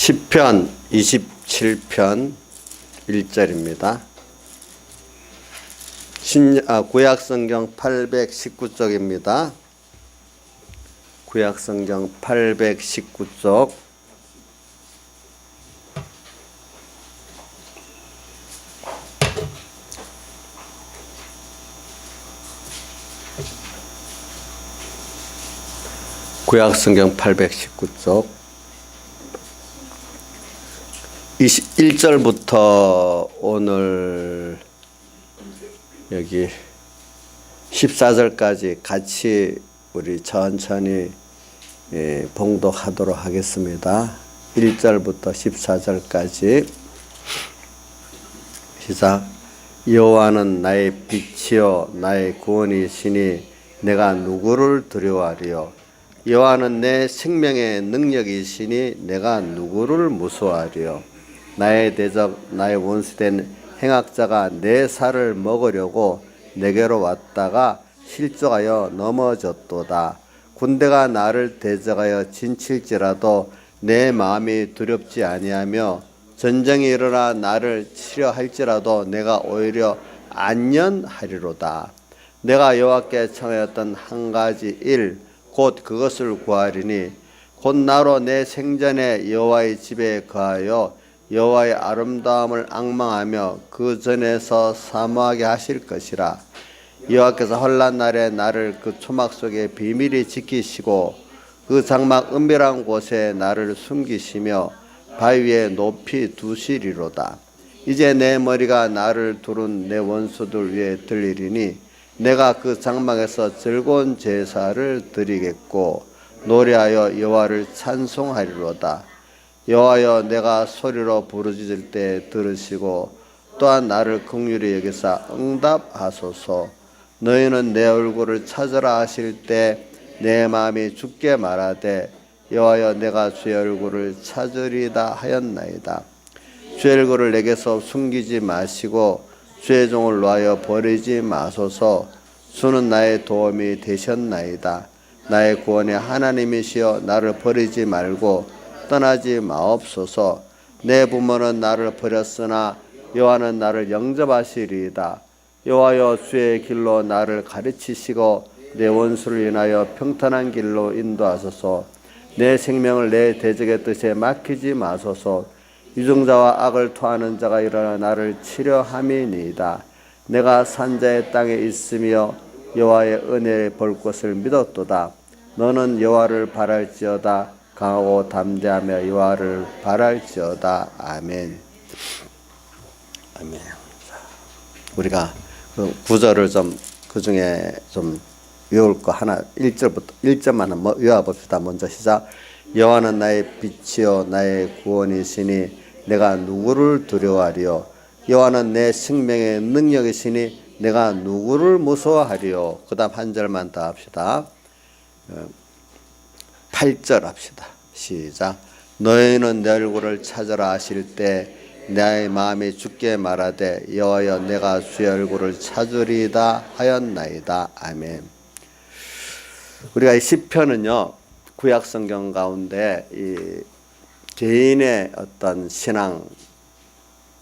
시편 27편 1절입니다. 구약성경 819쪽입니다. 구약성경 819쪽 구약성경 819쪽 21절부터 오늘 여기 14절까지 같이 우리 천천히 봉독하도록 하겠습니다. 1절부터 14절까지 시작. 여호와는 나의 빛이요 나의 구원이시니 내가 누구를 두려워하리요. 여호와는 내 생명의 능력이시니 내가 누구를 무서워하리요. 나의 대적 나의 원수된 행악자가 내 살을 먹으려고 내게로 왔다가 실족하여 넘어졌도다. 군대가 나를 대적하여 진칠지라도 내 마음이 두렵지 아니하며 전쟁이 일어나 나를 치려 할지라도 내가 오히려 안전하리로다. 내가 여호와께 청하였던 한 가지 일 곧 그것을 구하리니 곧 나로 내 생전에 여호와의 집에 거하여 여호와의 아름다움을 앙망하며 그 전에서 사모하게 하실 것이라. 여호와께서 혼란 날에 나를 그 초막 속에 비밀히 지키시고 그 장막 은밀한 곳에 나를 숨기시며 바위 위에 높이 두시리로다. 이제 내 머리가 나를 두른 내 원수들 위에 들리리니 내가 그 장막에서 즐거운 제사를 드리겠고 노래하여 여호와를 찬송하리로다. 여호와여 내가 소리로 부르짖을 때 들으시고 또한 나를 긍휼히 여기사 응답하소서. 너희는 내 얼굴을 찾으라 하실 때 내 마음이 죽게 말하되 여호와여 내가 주의 얼굴을 찾으리다 하였나이다. 주의 얼굴을 내게서 숨기지 마시고 주의 종을 놓아여 버리지 마소서. 주는 나의 도움이 되셨나이다. 나의 구원의 하나님이시여 나를 버리지 말고 떠나지 마옵소서. 내 부모는 나를 버렸으나 여호와는 나를 영접하시리이다. 여호와여 주의 길로 나를 가르치시고 내 원수를 인하여 평탄한 길로 인도하소서. 내 생명을 내 대적의 뜻에 맡기지 마소서. 유정자와 악을 토하는 자가 일어나 나를 치려함이니이다. 내가 산자의 땅에 있으며 여호와의 은혜를 볼 것을 믿었도다. 너는 여호와를 바랄지어다. 강하고 담대하며 여호와를 바랄지어다. 아멘. 아멘. 우리가 그 구절을 그 중에 좀 외울 거 하나 1절만 외워봅시다. 먼저 시작. 여호와는 나의 빛이요 나의 구원이시니 내가 누구를 두려워하리요. 여호와는 내 생명의 능력이시니 내가 누구를 무서워하리요. 그 다음 한 절만 더 합시다. 8절 합시다. 시작. 너희는 내 얼굴을 찾으라 하실 때 나의 마음이 죽게 말하되 여호와여 내가 주의 얼굴을 찾으리다 하였나이다. 아멘. 우리가 이 시편은요 구약성경 가운데 이 개인의 어떤 신앙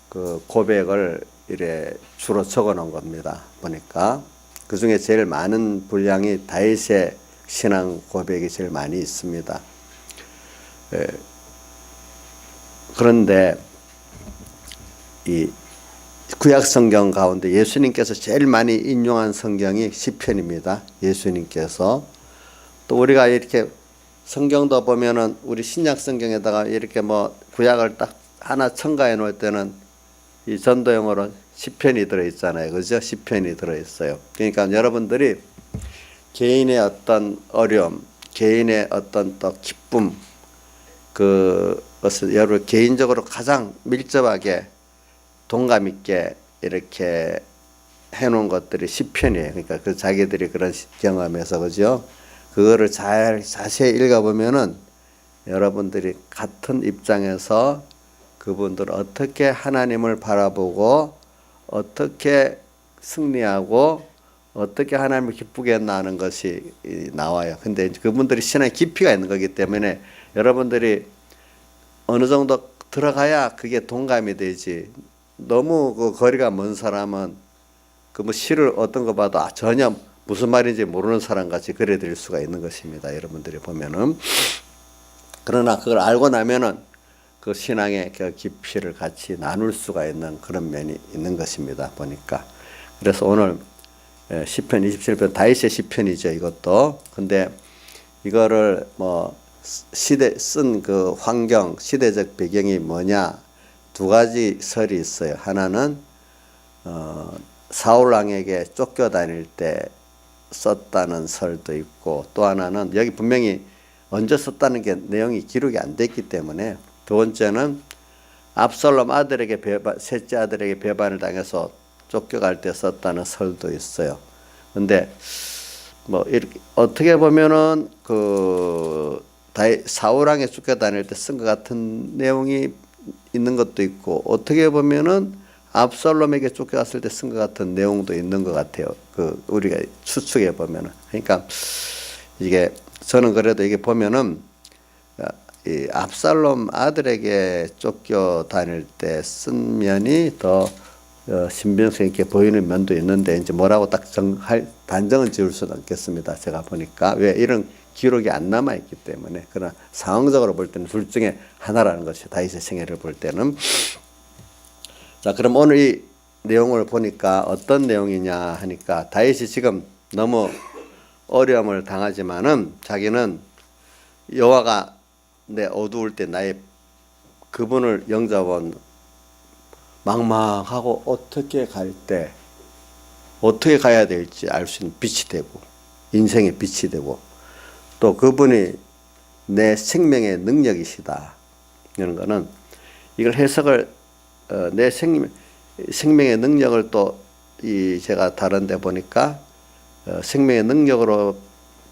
그 고백을 이래 주로 적어 놓은 겁니다. 보니까 그 중에 제일 많은 분량이 다윗의 신앙 고백이 제일 많이 있습니다. 그런데 이 구약성경 가운데 예수님께서 제일 많이 인용한 성경이 시편입니다. 예수님께서 또 우리가 이렇게 성경도 보면은 우리 신약 성경에다가 이렇게 구약을 딱 하나 첨가해 놓을 때는 이 전도용어로 시편이 들어 있잖아요. 그죠? 시편이 들어 있어요. 그러니까 여러분들이 개인의 어떤 어려움, 개인의 어떤 또 기쁨, 그것을 여러분 개인적으로 가장 밀접하게 동감 있게 이렇게 해 놓은 것들이 시편이에요. 그러니까 그 자기들이 그런 경험에서 그죠? 그거를 잘 자세히 읽어보면은 여러분들이 같은 입장에서 그분들 어떻게 하나님을 바라보고 어떻게 승리하고 어떻게 하나님을 기쁘게 했나 하는 것이 나와요. 근데 그분들이 신앙의 깊이가 있는 거기 때문에 여러분들이 어느 정도 들어가야 그게 동감이 되지. 너무 그 거리가 먼 사람은 그 뭐 시를 어떤 거 봐도 전혀 무슨 말인지 모르는 사람 같이 그래 드릴 수가 있는 것입니다. 여러분들이 보면은. 그러나 그걸 알고 나면은 그 신앙의 그 깊이를 같이 나눌 수가 있는 그런 면이 있는 것입니다. 보니까. 그래서 오늘 시편 27편 다윗의 시편이죠. 이것도. 근데 이거를 뭐 시대 쓴 그 환경, 시대적 배경이 뭐냐? 두 가지 설이 있어요. 하나는 사울 왕에게 쫓겨다닐 때 썼다는 설도 있고, 또 하나는 여기 분명히 언제 썼다는 게 내용이 기록이 안 됐기 때문에, 두 번째는 압살롬 아들에게 셋째 아들에게 배반을 당해서 쫓겨갈 때 썼다는 설도 있어요. 근데 뭐 이렇게 어떻게 보면은 그 사울 왕에 쫓겨다닐 때 쓴 것 같은 내용이 있는 것도 있고, 어떻게 보면은 압살롬에게 쫓겨갔을 때 쓴 것 같은 내용도 있는 것 같아요. 그 우리가 추측해 보면은. 그러니까 이게 저는 그래도 이게 보면은 이 압살롬 아들에게 쫓겨다닐 때 쓴 면이 더 신빙성 있게 보이는 면도 있는데, 이제 뭐라고 딱 단정은 지을 수는 없겠습니다. 제가 보니까 왜 이런 기록이 안 남아 있기 때문에. 그러나 상황적으로 볼 때는 둘 중에 하나라는 것이 다윗의 생애를 볼 때는. 자, 그럼 오늘 이 내용을 보니까 어떤 내용이냐 하니까, 다윗이 지금 너무 어려움을 당하지만은 자기는 여호와가 내 어두울 때 나의 그분을 영접한 망망하고 어떻게 갈 때 어떻게 가야 될지 알 수 있는 빛이 되고, 인생의 빛이 되고, 또 그분이 내 생명의 능력이시다. 이런 거는 이걸 해석을 내 생명의 능력을 또 제가 다른 데 보니까 생명의 능력으로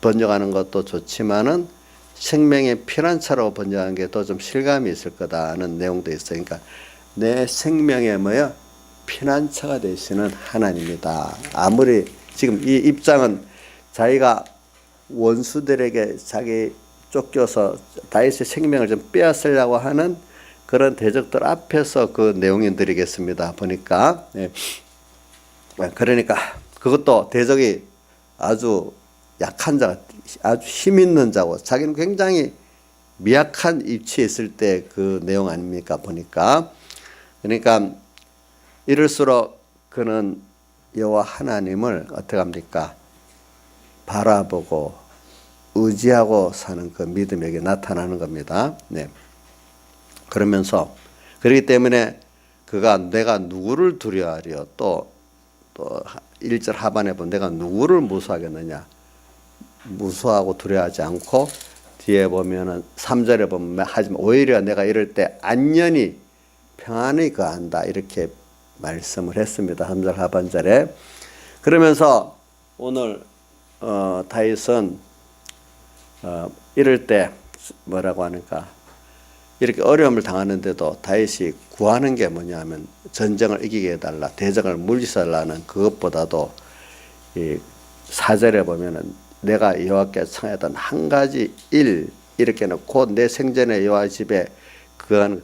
번역하는 것도 좋지만은 생명의 피난처로 번역하는 게 더 좀 실감이 있을 거다는 내용도 있어요. 그러니까 내 생명의 피난처가 되시는 하나님이다. 아무리 지금 이 입장은 자기가 원수들에게 자기 쫓겨서 다윗의 생명을 좀 빼앗으려고 하는 그런 대적들 앞에서 그 내용이 드리겠습니다. 보니까. 네. 그러니까 그것도 대적이 아주 약한 자, 아주 힘 있는 자고, 자기는 굉장히 미약한 위치에 있을 때 그 내용 아닙니까? 보니까. 그러니까 이럴수록 그는 여호와 하나님을 어떻게 합니까? 바라보고 의지하고 사는 그 믿음이 여기 나타나는 겁니다. 네. 그러면서 그렇기 때문에 그가 내가 누구를 두려워하리요? 또 1절 하반에 보면 내가 누구를 무수하겠느냐? 무수하고 두려워하지 않고, 뒤에 보면은 3절에 보면 하지만 오히려 내가 이럴 때 안연히 평안히 거한다, 이렇게 말씀을 했습니다. 3절 하반절에. 그러면서 오늘 다윗은 이럴 때 뭐라고 하니까, 이렇게 어려움을 당하는데도 다윗이 구하는 게 뭐냐면 전쟁을 이기게 해달라, 대적을 물리쳐달라는 그것보다도 이 4절에 보면은 내가 여호와께 청하였던 한 가지 일, 이렇게 놓고 내 생전에 여호와의 집에 거한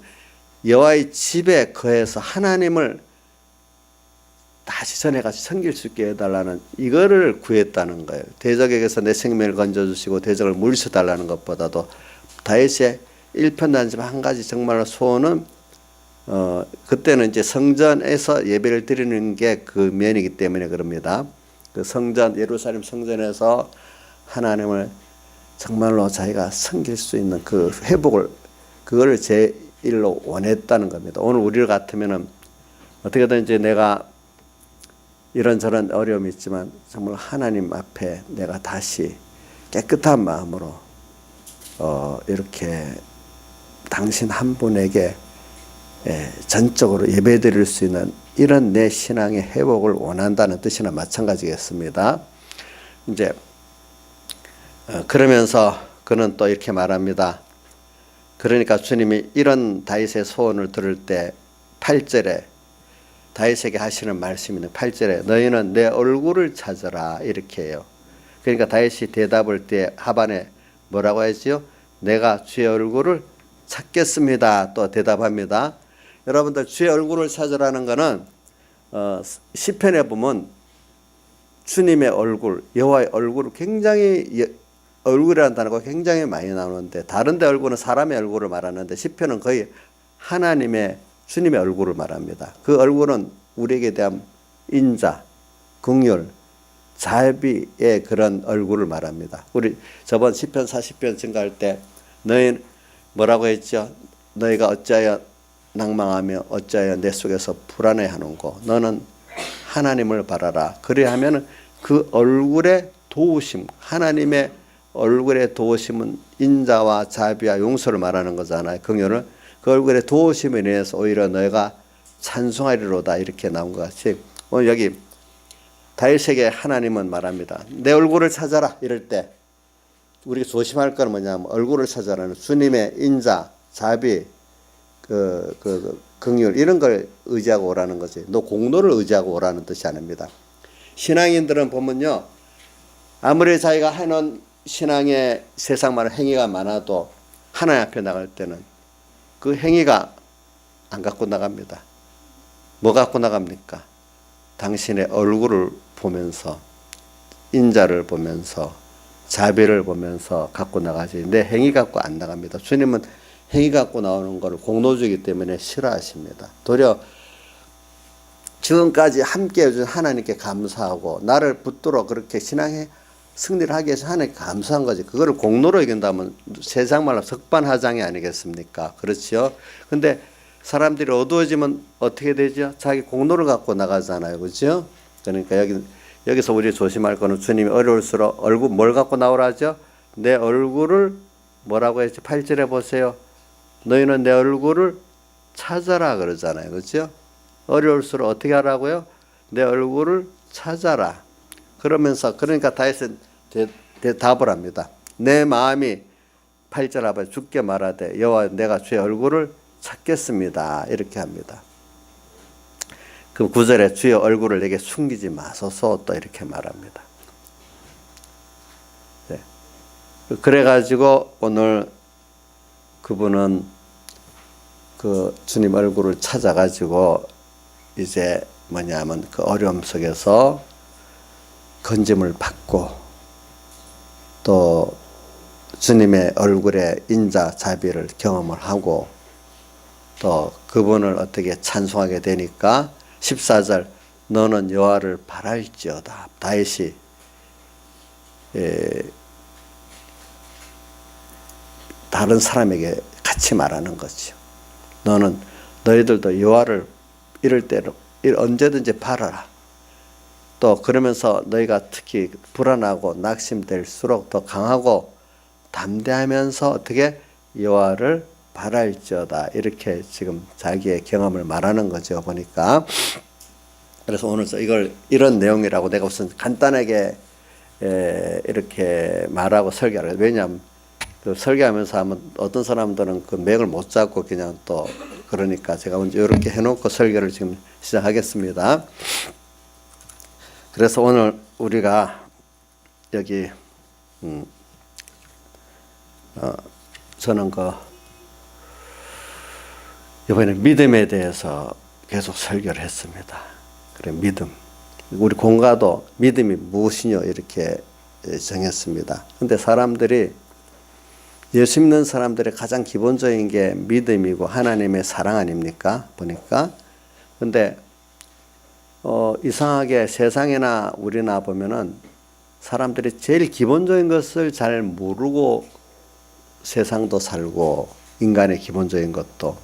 여호와의 집에 거해서 하나님을 다시 전에같이 섬길 수 있게 해달라는 이거를 구했다는 거예요. 대적에게서 내 생명을 건져주시고 대적을 물리쳐달라는 것보다도 다윗의 일편단심 한 가지 정말로 소원은 그때는 이제 성전에서 예배를 드리는 게 그 면이기 때문에 그럽니다. 그 성전, 예루살렘 성전에서 하나님을 정말로 자기가 섬길 수 있는 그 회복을, 그걸 제1로 원했다는 겁니다. 오늘 우리 같으면은 어떻게든 이제 내가 이런저런 어려움이 있지만 정말 하나님 앞에 내가 다시 깨끗한 마음으로 이렇게 당신 한 분에게 전적으로 예배드릴 수 있는 이런 내 신앙의 회복을 원한다는 뜻이나 마찬가지겠습니다. 이제 그러면서 그는 또 이렇게 말합니다. 그러니까 주님이 이런 다윗의 소원을 들을 때 8절에 다윗에게 하시는 말씀이 있는 8절에 너희는 내 얼굴을 찾으라, 이렇게 해요. 그러니까 다윗이 대답을 때 하반에 뭐라고 하지요? 내가 주의 얼굴을 찾겠습니다. 또 대답합니다. 여러분들 주의 얼굴을 찾으라는 것은 시편에 보면 주님의 얼굴, 여호와의 얼굴을 굉장히 얼굴이라는 단어가 굉장히 많이 나오는데 다른 데 얼굴은 사람의 얼굴을 말하는데 시편은 거의 하나님의 주님의 얼굴을 말합니다. 그 얼굴은 우리에게 대한 인자, 긍휼, 자비의 그런 얼굴을 말합니다. 우리 저번 시편 40편 증가할 때 너희 뭐라고 했죠? 너희가 어찌하여 낭망하며 어찌하여 내 속에서 불안해하는고 너는 하나님을 바라라. 그래야하면 그 얼굴의 도우심, 하나님의 얼굴의 도우심은 인자와 자비와 용서를 말하는 거잖아요. 긍휼을 그 얼굴의 도우심에 인해서 오히려 너희가 찬송하리로다 이렇게 나온 것 같이 오늘 여기 다윗에게 하나님은 말합니다. 내 얼굴을 찾아라 이럴 때 우리가 조심할 건 뭐냐면 얼굴을 찾아라는 주님의 인자, 자비, 긍휼 이런 걸 의지하고 오라는 거지. 너 공로를 의지하고 오라는 뜻이 아닙니다. 신앙인들은 보면요. 아무리 자기가 해놓은 신앙의 세상만한 행위가 많아도 하나님 앞에 나갈 때는 그 행위가 안 갖고 나갑니다. 뭐 갖고 나갑니까? 당신의 얼굴을 보면서 인자를 보면서 자비를 보면서 갖고 나가지 내 행위 갖고 안 나갑니다. 주님은 행위 갖고 나오는 것을 공로주기 때문에 싫어하십니다. 도리어 지금까지 함께 해준 하나님께 감사하고 나를 붙들어 그렇게 신앙에 승리를 하기 위해서 하나님께 감사한 거지. 그거를 공로로 이긴다면 세상 말로 석반하장이 아니겠습니까? 그렇죠. 근데 사람들이 어두워지면 어떻게 되죠? 자기 공로를 갖고 나가잖아요. 그렇죠? 그러니까 여기서 우리 조심할 거는 주님이 어려울수록 얼굴 뭘 갖고 나오라죠? 내 얼굴을 뭐라고 했지? 8절에 보세요. 너희는 내 얼굴을 찾아라 그러잖아요. 그렇죠? 어려울수록 어떻게 하라고요? 내 얼굴을 찾아라. 그러면서 그러니까 다윗은 대답을 합니다. 내 마음이 8절 앞에 주께 말하되 여호와 내가 주의 얼굴을 찾겠습니다. 이렇게 합니다. 그 9절에 주의 얼굴을 내게 숨기지 마소서 또 이렇게 말합니다. 네. 그래가지고 오늘 그분은 그 주님 얼굴을 찾아가지고 이제 뭐냐면 그 어려움 속에서 건짐을 받고 또 주님의 얼굴에 인자 자비를 경험을 하고 또 그분을 어떻게 찬송하게 되니까 14절 너는 여호와를 바랄지어다. 다윗이 다른 사람에게 같이 말하는 거죠. 너희들도 여호와를 이럴 때로 언제든지 바라라. 또 그러면서 너희가 특히 불안하고 낙심될수록 더 강하고 담대하면서 어떻게 여호와를 바랄지어다. 이렇게 지금 자기의 경험을 말하는 거죠. 보니까. 그래서 오늘 이런 내용이라고 내가 우선 간단하게 이렇게 말하고 설교를 해요. 왜냐하면 그 설교하면서 하면 어떤 사람들은 그 맥을 못 잡고 그냥 또 그러니까 제가 먼저 이렇게 해놓고 설교를 지금 시작하겠습니다. 그래서 오늘 우리가 여기 저는 이번에 믿음에 대해서 계속 설교를 했습니다. 그래 믿음. 우리 공가도 믿음이 무엇이뇨 이렇게 정했습니다. 근데 사람들이 예수 믿는 사람들의 가장 기본적인 게 믿음이고 하나님의 사랑 아닙니까? 보니까. 근데 이상하게 세상이나 우리나 보면은 사람들이 제일 기본적인 것을 잘 모르고 세상도 살고 인간의 기본적인 것도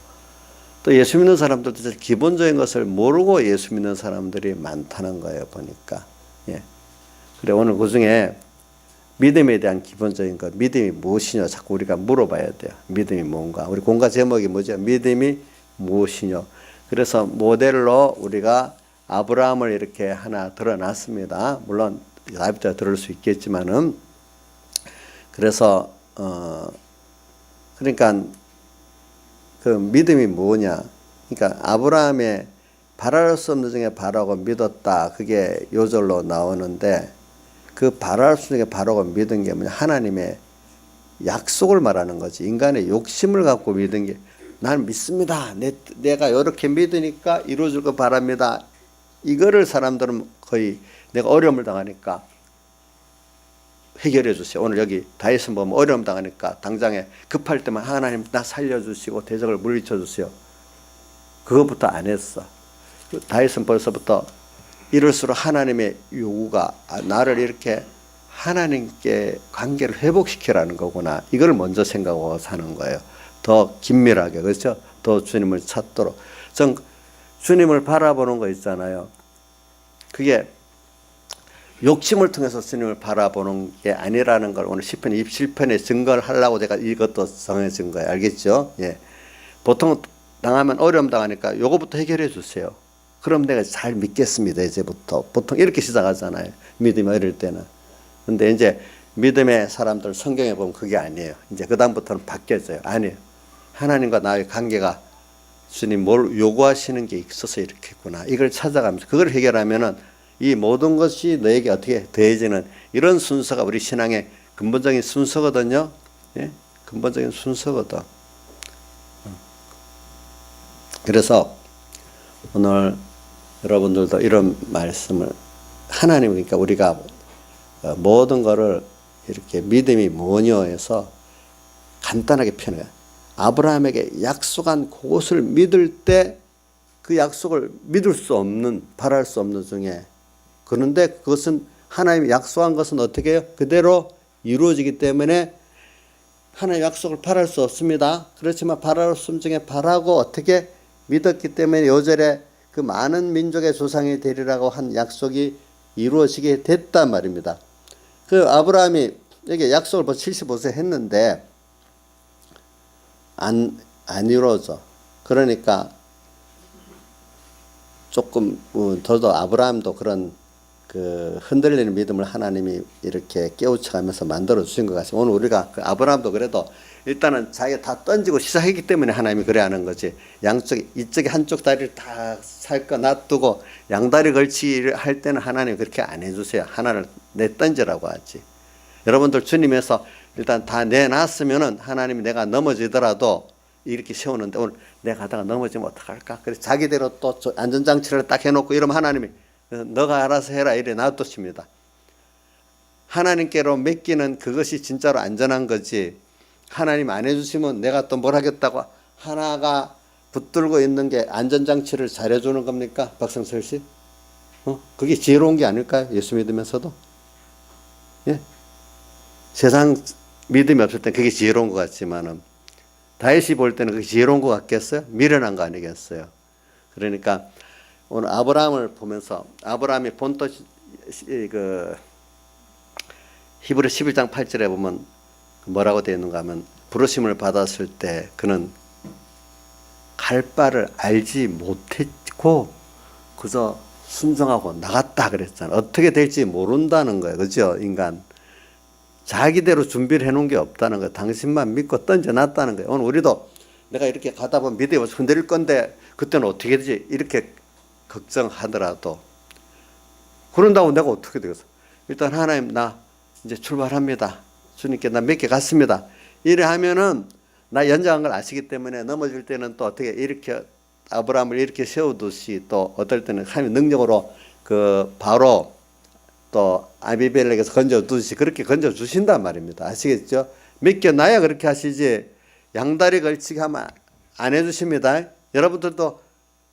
또 예수 믿는 사람들도 제일 기본적인 것을 모르고 예수 믿는 사람들이 많다는 거예요. 보니까. 예. 그래 오늘 그 중에 믿음에 대한 기본적인 것, 믿음이 무엇이냐 자꾸 우리가 물어봐야 돼요. 믿음이 뭔가. 우리 공과 제목이 뭐죠? 믿음이 무엇이냐. 그래서 모델로 우리가 아브라함을 이렇게 하나 드러났습니다. 물론 다윗도 들을 수 있겠지만은 그래서 그러니까 그 믿음이 뭐냐? 그러니까 아브라함의 바랄 수 없는 중에 바라고 믿었다. 그게 요절로 나오는데 그 바랄 수 없는 중에 바라고 믿은 게 뭐냐? 하나님의 약속을 말하는 거지. 인간의 욕심을 갖고 믿은 게 난 믿습니다. 내가 이렇게 믿으니까 이루어질 거 바랍니다. 이거를 사람들은 거의 내가 어려움을 당하니까 해결해 주세요. 오늘 여기 다윗은 보면 어려움 당하니까 당장에 급할 때만 하나님 나 살려주시고 대적을 물리쳐 주세요. 그것부터 안 했어. 다윗은 벌써부터 이럴수록 하나님의 요구가 나를 이렇게 하나님께 관계를 회복시키라는 거구나. 이걸 먼저 생각하고 사는 거예요. 더 긴밀하게, 그렇죠? 더 주님을 찾도록. 전 주님을 바라보는 거 있잖아요. 그게 욕심을 통해서 주님을 바라보는 게 아니라는 걸 오늘 시편 27편에 증거를 하려고 제가 이것도 정해진 거예요. 알겠죠? 예. 보통 당하면 어려움 당하니까 요거부터 해결해 주세요. 그럼 내가 잘 믿겠습니다. 이제부터. 보통 이렇게 시작하잖아요. 믿음이 어릴 때는. 근데 이제 믿음의 사람들 성경에 보면 그게 아니에요. 이제 그다음부터는 바뀌어져요. 아니에요. 하나님과 나의 관계가 주님 뭘 요구하시는 게 있어서 이렇게 했구나. 이걸 찾아가면서 그걸 해결하면은 이 모든 것이 너에게 어떻게 더해지는 이런 순서가 우리 신앙의 근본적인 순서거든요. 예? 근본적인 순서거든. 그래서 오늘 여러분들도 이런 말씀을 하나님 그러니까 우리가 모든 거를 이렇게 믿음이 뭐냐 해서 간단하게 표현해요. 아브라함에게 약속한 그것을 믿을 때 그 약속을 믿을 수 없는 바랄 수 없는 중에 그런데 그것은 하나님이 약속한 것은 어떻게 해요? 그대로 이루어지기 때문에 하나님의 약속을 바랄 수 없습니다. 그렇지만 바랄 수 없는 중에 바라고 어떻게 믿었기 때문에 요절에 그 많은 민족의 조상이 되리라고 한 약속이 이루어지게 됐단 말입니다. 그 아브라함이 여기 약속을 벌써 75세 했는데 안 이루어져. 그러니까 조금 저도 아브라함도 그런 그 흔들리는 믿음을 하나님이 이렇게 깨우쳐가면서 만들어 주신 것 같습니다. 오늘 우리가 그 아브라함도 그래도 일단은 자기가 다 던지고 시작했기 때문에 하나님이 그래 하는 거지. 양쪽 이쪽에 한쪽 다리를 다 살거 놔두고 양다리 걸치기를 할 때는 하나님이 그렇게 안 해주세요. 하나를 내던지라고 하지. 여러분들 주님에서 일단 다 내놨으면은 하나님이 내가 넘어지더라도 이렇게 세우는데 오늘 내가 가다가 넘어지면 어떡할까? 그래서 자기대로 또 안전장치를 딱 해놓고 이러면 하나님이 너가 알아서 해라 이래 놔두십니다. 하나님께로 맡기는 그것이 진짜로 안전한 거지. 하나님 안 해주시면 내가 또 뭘 하겠다고 하나가 붙들고 있는 게 안전장치를 잘해주는 겁니까? 박성철 씨? 그게 지혜로운 게 아닐까요? 예수 믿으면서도? 예? 세상 믿음이 없을 땐 그게 지혜로운 것 같지만은 다윗이 볼 때는 그게 지혜로운 것 같겠어요? 미련한 거 아니겠어요? 그러니까 오늘 아브라함을 보면서 아브라함이 본토 그 히브리 11장 8절에 보면 뭐라고 되어 있는가 하면 부르심을 받았을 때 그는 갈 바를 알지 못했고 그저 순종하고 나갔다 그랬잖아요. 어떻게 될지 모른다는 거예요. 그죠? 인간. 자기대로 준비를 해놓은 게 없다는 거예요. 당신만 믿고 던져놨다는 거예요. 오늘 우리도 내가 이렇게 가다 보면 믿음이 흔들릴 건데 그때는 어떻게 되지? 이렇게 걱정하더라도 그런다고 내가 어떻게 되겠어? 일단 하나님 나 이제 출발합니다. 주님께 나 몇 개 갔습니다. 이래 하면은 나 연장한 걸 아시기 때문에 넘어질 때는 또 어떻게 이렇게 아브라함을 이렇게 세우듯이 또 어떨 때는 하나님 능력으로 그 바로 또 아비멜렉에서 건져두듯이 그렇게 건져주신단 말입니다. 아시겠죠? 맡겨놔야 그렇게 하시지 양다리 걸치기 하면 안 해주십니다. 여러분들도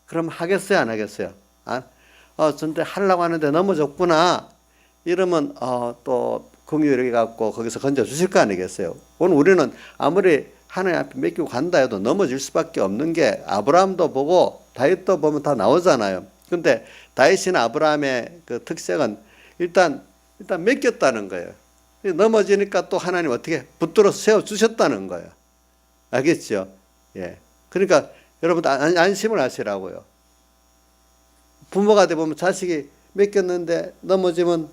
그럼 하겠어요? 안 하겠어요? 전대 하려고 하는데 넘어졌구나. 이러면 또 긍휼히 갖고 거기서 건져주실 거 아니겠어요? 오늘 우리는 아무리 하나님 앞에 맡기고 간다 해도 넘어질 수밖에 없는 게 아브라함도 보고 다윗도 보면 다 나오잖아요. 근데 다윗이나 아브라함의 그 특색은 일단 맡겼다는 거예요. 넘어지니까 또 하나님 어떻게 붙들어서 세워주셨다는 거예요. 알겠죠? 예. 그러니까 여러분 안심을 하시라고요. 부모가 돼 보면 자식이 맡겼는데 넘어지면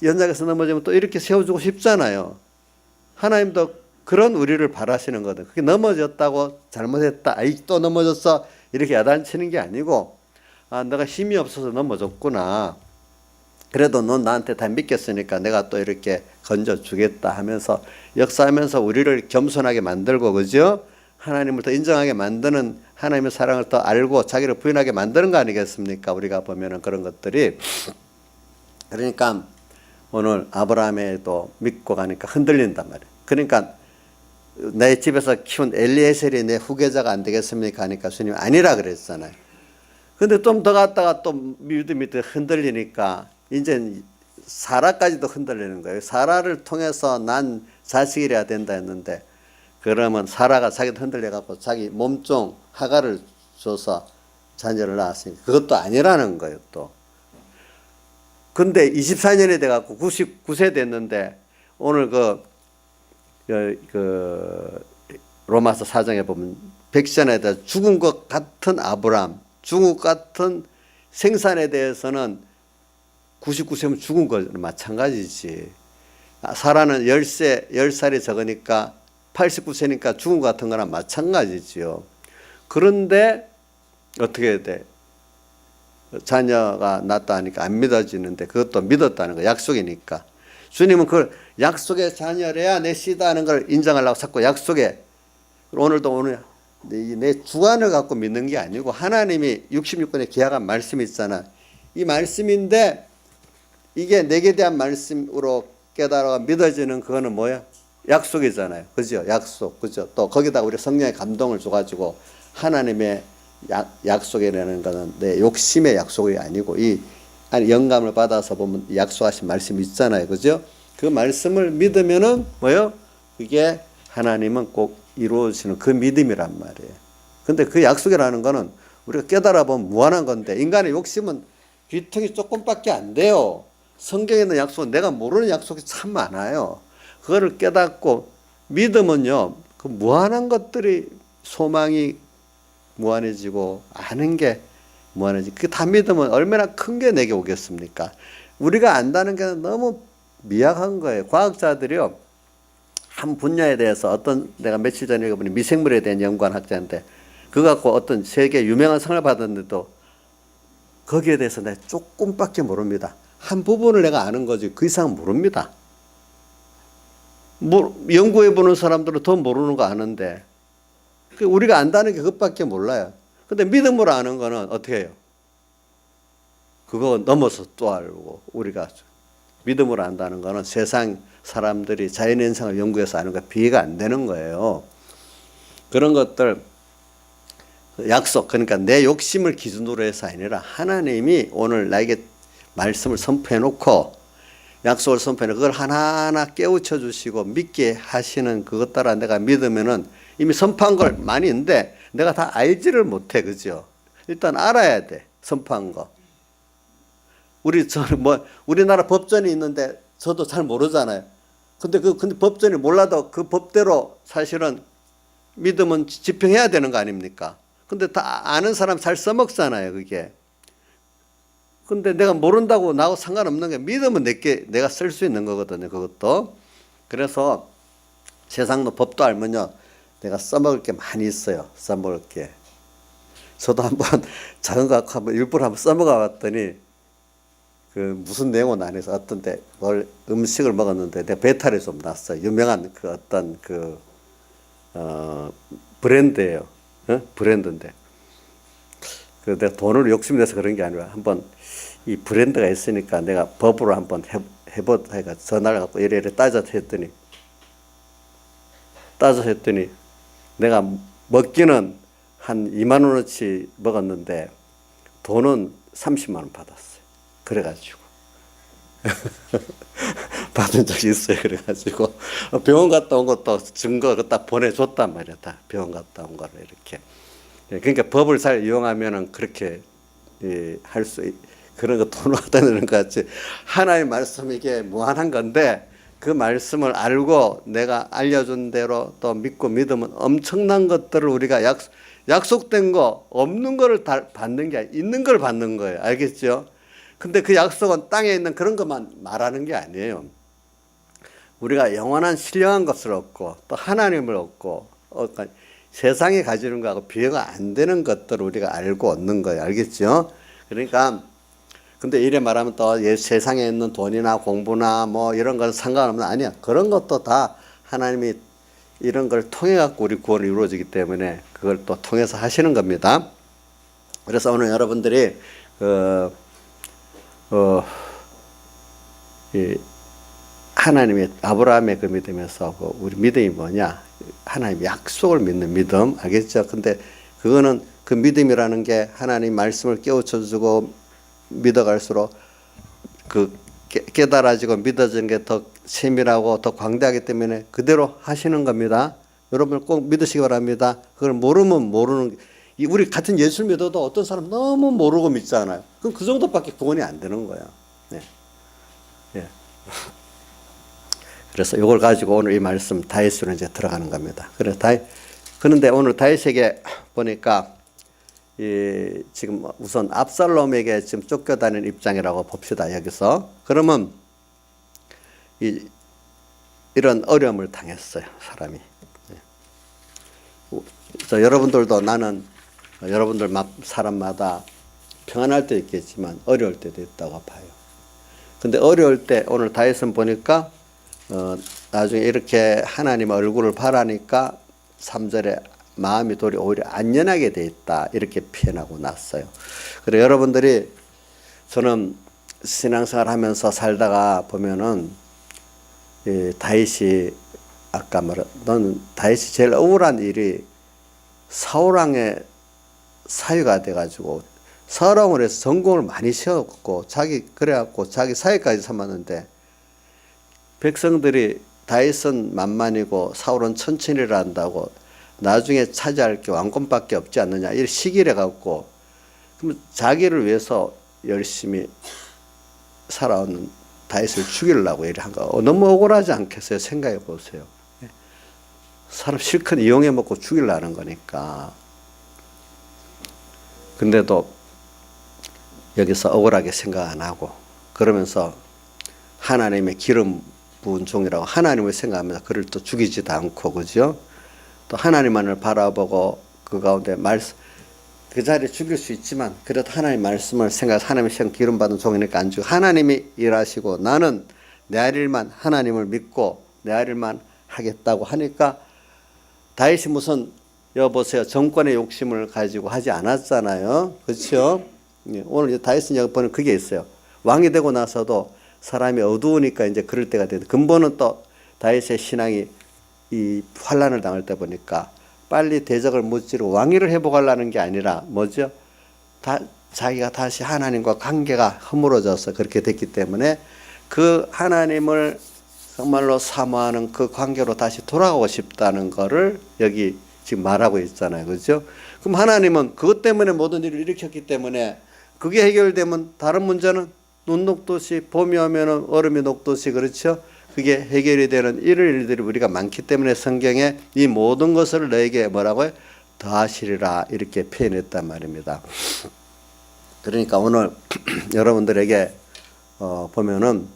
연장해서 넘어지면 또 이렇게 세워주고 싶잖아요. 하나님도 그런 우리를 바라시는 거든. 그게 넘어졌다고 잘못했다. 또 넘어졌어. 이렇게 야단치는 게 아니고 너가 힘이 없어서 넘어졌구나. 그래도 넌 나한테 다 믿겼으니까 내가 또 이렇게 건져주겠다 하면서 역사하면서 우리를 겸손하게 만들고, 그죠? 하나님을 더 인정하게 만드는, 하나님의 사랑을 더 알고 자기를 부인하게 만드는 거 아니겠습니까? 우리가 보면은 그런 것들이. 그러니까 오늘 아브라함에도 믿고 가니까 흔들린단 말이에요. 그러니까 내 집에서 키운 엘리에셀이 내 후계자가 안 되겠습니까? 하니까 주님 아니라 그랬잖아요. 근데 좀 더 갔다가 또 믿음이 더 흔들리니까 이제 사라까지도 흔들리는 거예요. 사라를 통해서 난 자식이래야 된다 했는데, 그러면 사라가 자기도 흔들려갖고 자기 몸종 하가를 줘서 자녀를 낳았으니까 그것도 아니라는 거예요, 또. 근데 24년이 돼갖고 99세 됐는데, 오늘 로마서 4장에 보면 백전에 대해 죽은 것 같은 아브람, 죽은 것 같은 생산에 대해서는 99세면 죽은 거랑 마찬가지지. 사라는 10살이 적으니까 89세니까 죽은 것 같은 거랑 마찬가지지요. 그런데 어떻게 돼? 자녀가 낳았다 하니까 안 믿어지는데 그것도 믿었다는 거, 약속이니까. 주님은 그 약속의 자녀래야 내 씨다 하는 걸 인정하려고 자꾸 약속에, 오늘 내 주관을 갖고 믿는 게 아니고 하나님이 66권에 기약한 말씀이 있잖아. 이 말씀인데 이게 내게 대한 말씀으로 깨달아 믿어지는 그거는 뭐야? 약속이잖아요. 그죠? 약속. 그죠? 또 거기다 우리 성령의 감동을 줘가지고 하나님의 약속이라는 것은 내 욕심의 약속이 아니고 영감을 받아서 보면 약속하신 말씀이 있잖아요. 그죠? 그 말씀을 믿으면은 뭐요? 그게 하나님은 꼭 이루어지는 그 믿음이란 말이에요. 근데 그 약속이라는 거는 우리가 깨달아 보면 무한한 건데, 인간의 욕심은 귀퉁이 조금밖에 안 돼요. 성경에 있는 약속은 내가 모르는 약속이 참 많아요. 그거를 깨닫고 믿음은요, 그 무한한 것들이 소망이 무한해지고 아는 게 무한해지고, 그 다 믿으면 얼마나 큰 게 내게 오겠습니까? 우리가 안다는 게 너무 미약한 거예요. 과학자들이요, 한 분야에 대해서 내가 며칠 전에 읽어보니 미생물에 대한 연구한 학자인데, 그거 갖고 어떤 세계 유명한 상을 받았는데도 거기에 대해서 내가 조금밖에 모릅니다. 한 부분을 내가 아는 거지 그 이상 모릅니다. 연구해보는 사람들은 더 모르는 거 아는데, 우리가 안다는 게 그것밖에 몰라요. 근데 믿음으로 아는 거는 어떻게 해요? 그거 넘어서 또 알고, 우리가 믿음으로 안다는 거는 세상 사람들이 자연현상을 연구해서 아는 거 비교가 안 되는 거예요. 그런 것들, 약속, 그러니까 내 욕심을 기준으로 해서 아니라 하나님이 오늘 나에게 말씀을 선포해 놓고 약속을 선포해 놓고 그걸 하나하나 깨우쳐 주시고 믿게 하시는 그것 따라 내가 믿으면은 이미 선포한 걸 많이 있는데 내가 다 알지를 못해. 그죠? 일단 알아야 돼. 선포한 거. 우리나라 법전이 있는데 저도 잘 모르잖아요. 근데 법전이 몰라도 그 법대로 사실은 믿음은 집행해야 되는 거 아닙니까? 근데 다 아는 사람 잘 써먹잖아요, 그게. 근데 내가 모른다고 나하고 상관없는 게, 믿음은 내가 쓸 수 있는 거거든요, 그것도. 그래서 세상도 법도 알면요, 내가 써먹을 게 많이 있어요, 써먹을 게. 저도 한번 작은 거 갖고 일부러 한번 써먹어 봤더니, 무슨 내용은 안 해서 어떤 데 음식을 먹었는데 내 배탈이 좀 났어요. 유명한 브랜드예요. 브랜드인데. 내가 돈을 욕심이 내서 그런 게 아니라 한번 이 브랜드가 있으니까 내가 법으로 한번 해보다 해가 전화를 갖고 이래 따져서 했더니 내가 먹기는 한 2만 원어치 먹었는데 돈은 30만 원 받았어요. 그래가지고 받은 적이 있어요. 그래가지고 병원 갔다 온 것도 증거 딱 보내줬단 말이야. 다 병원 갔다 온 거를 이렇게. 그러니까 법을 잘 이용하면은 그렇게 할 수, 그런 거 돈을 갖다 내는 것 같이 하나의 말씀, 이게 무한한 건데 그 말씀을 알고 내가 알려준 대로 또 믿고 믿으면 엄청난 것들을 우리가 약속된 거 없는 거를 다 받는 게 아니라 있는 걸 받는 거예요. 알겠죠? 근데 그 약속은 땅에 있는 그런 것만 말하는 게 아니에요. 우리가 영원한 신령한 것을 얻고 또 하나님을 얻고 그러니까 세상에 가지는 거하고 비교가 안 되는 것들을 우리가 알고 얻는 거예요. 알겠죠? 그러니까 근데 이래 말하면 또 세상에 있는 돈이나 공부나 뭐 이런 건 상관없는, 아니야. 그런 것도 다 하나님이 이런 걸 통해 갖고 우리 구원이 이루어지기 때문에 그걸 또 통해서 하시는 겁니다. 그래서 오늘 여러분들이 이 하나님의 아브라함의 그 믿음에서 우리 믿음이 뭐냐? 하나님의 약속을 믿는 믿음, 알겠죠? 근데 그거는 그 믿음이라는 게 하나님 말씀을 깨우쳐 주고 믿어갈수록 그 깨달아지고 믿어지는 게 더 세밀하고 더 광대하기 때문에 그대로 하시는 겁니다. 여러분 꼭 믿으시기 바랍니다. 그걸 모르면 모르는, 우리 같은 예수 믿어도 어떤 사람 너무 모르고 믿잖아요. 그럼 그 정도밖에 구원이 안 되는 거예요. 네. 예. 그래서 이걸 가지고 오늘 이 말씀 다윗으로 이제 들어가는 겁니다. 그런데 오늘 다윗에게 보니까 지금 우선 압살롬에게 지금 쫓겨다니는 입장이라고 봅시다. 여기서 그러면 이런 어려움을 당했어요, 사람이. 그래서 여러분들도, 나는 여러분들 사람마다 평안할 때 있겠지만 어려울 때도 있다고 봐요. 근데 어려울 때 오늘 다윗은 보니까 나중에 이렇게 하나님 얼굴을 바라니까 3절에 마음이 도리어 오히려 안연하게 돼 있다, 이렇게 표현하고 났어요. 그래 여러분들이, 저는 신앙생활 하면서 살다가 보면은 다윗이 아까 넌 다윗이 제일 억울한 일이 사울왕의 사위가 돼가지고 사울왕을 해서 전공을 많이 세웠고 그래갖고 자기 사위까지 삼았는데, 백성들이 다윗은 만만이고 사울은 천천히라 한다고 나중에 차지할 게 왕권밖에 없지 않느냐, 이렇게 시기를 해갖고, 그럼 자기를 위해서 열심히 살아오는 다윗을 죽이려고 이래 한 거, 너무 억울하지 않겠어요? 생각해 보세요. 사람 실컷 이용해 먹고 죽이려는 거니까. 근데도 여기서 억울하게 생각 안 하고, 그러면서 하나님의 기름 부은 종이라고 하나님을 생각하면서 그를 또 죽이지도 않고, 그죠? 또 하나님만을 바라보고 그 가운데 그 자리에 죽일 수 있지만 그래도 하나님 말씀을 생각해서 하나님의 시험 기름 받은 종이니까 안 죽고, 하나님이 일하시고 나는 내 할 일만, 하나님을 믿고 내 할 일만 하겠다고 하니까, 다윗이 무슨 여보세요 정권의 욕심을 가지고 하지 않았잖아요. 그렇죠? 오늘 다윗은 여기 보면 그게 있어요. 왕이 되고 나서도 사람이 어두우니까 이제 그럴 때가 되는데, 근본은 또 다윗의 신앙이 이 환난을 당할 때 보니까 빨리 대적을 무찌르고 왕위를 회복하려는 게 아니라 뭐죠? 자기가 다시 하나님과 관계가 허물어져서 그렇게 됐기 때문에 그 하나님을 정말로 사모하는 그 관계로 다시 돌아가고 싶다는 거를 여기 지금 말하고 있잖아요. 그렇죠? 그럼 하나님은 그것 때문에 모든 일을 일으켰기 때문에 그게 해결되면 다른 문제는 눈 녹듯이, 봄이 오면 얼음이 녹듯이, 그렇죠? 그게 해결이 되는 이런 일들이 우리가 많기 때문에 성경에 이 모든 것을 너에게 뭐라고요? 더하시리라, 이렇게 표현했단 말입니다. 그러니까 오늘 여러분들에게 보면은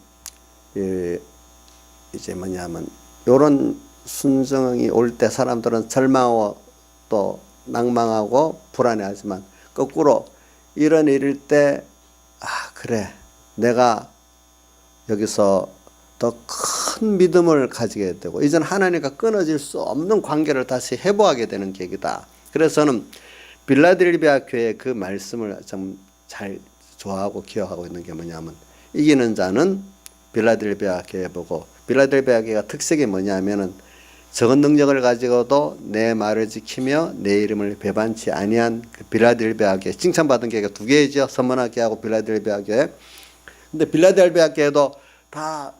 이제 뭐냐면, 요런 순정이 올 때 사람들은 절망하고 또 낭망하고 불안해하지만, 거꾸로 이런 일일 때 그래, 내가 여기서 더 큰 믿음을 가지게 되고 이젠 하나님과 끊어질 수 없는 관계를 다시 회복하게 되는 계기다. 그래서 저는 빌라델비아 교회의 그 말씀을 좀 잘 좋아하고 기억하고 있는 게 뭐냐면, 이기는 자는 빌라델비아 교회 보고, 빌라델비아 교회가 특색이 뭐냐면은 적은 능력을 가지고도 내 말을 지키며 내 이름을 배반치 아니한 그 빌라델비아 교회, 칭찬받은 교회가 두 개이죠. 서머나 교회하고 빌라델비아 교회. 근데 빌라델비아 교회도 다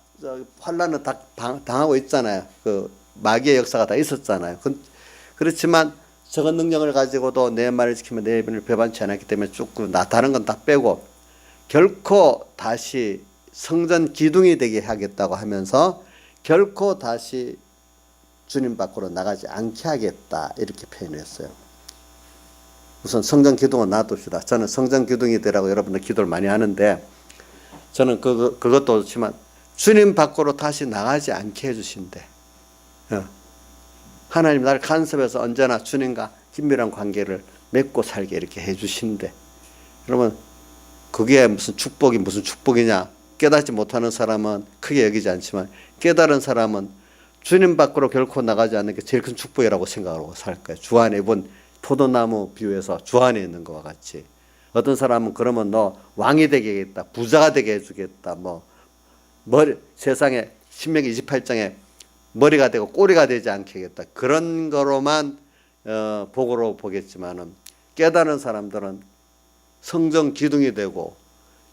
환란을 다 당하고 있잖아요. 그 마귀의 역사가 다 있었잖아요. 그렇지만 적은 능력을 가지고도 내 말을 지키며 내 이름을 배반치 않았기 때문에 쭉 다른 건 다 빼고 결코 다시 성전 기둥이 되게 하겠다고 하면서 결코 다시 주님 밖으로 나가지 않게 하겠다, 이렇게 표현했어요. 우선 성전 기둥은 놔둡시다. 저는 성전 기둥이 되라고 여러분들 기도를 많이 하는데, 저는 그것도 그렇지만 주님 밖으로 다시 나가지 않게 해주신대. 하나님 나를 간섭해서 언제나 주님과 긴밀한 관계를 맺고 살게 이렇게 해주신대. 여러분, 그게 무슨 축복이 무슨 축복이냐. 깨닫지 못하는 사람은 크게 여기지 않지만 깨달은 사람은 주님 밖으로 결코 나가지 않는 게 제일 큰 축복이라고 생각하고 살 거예요. 주 안에 이번 포도나무 비유에서 주 안에 있는 것과 같이. 어떤 사람은 그러면 너 왕이 되게 하겠다. 부자가 되게 해주겠다. 세상에 신명기 28장에 머리가 되고 꼬리가 되지 않게 하겠다. 그런 거로만 복으로 보겠지만은 깨달은 사람들은 성정 기둥이 되고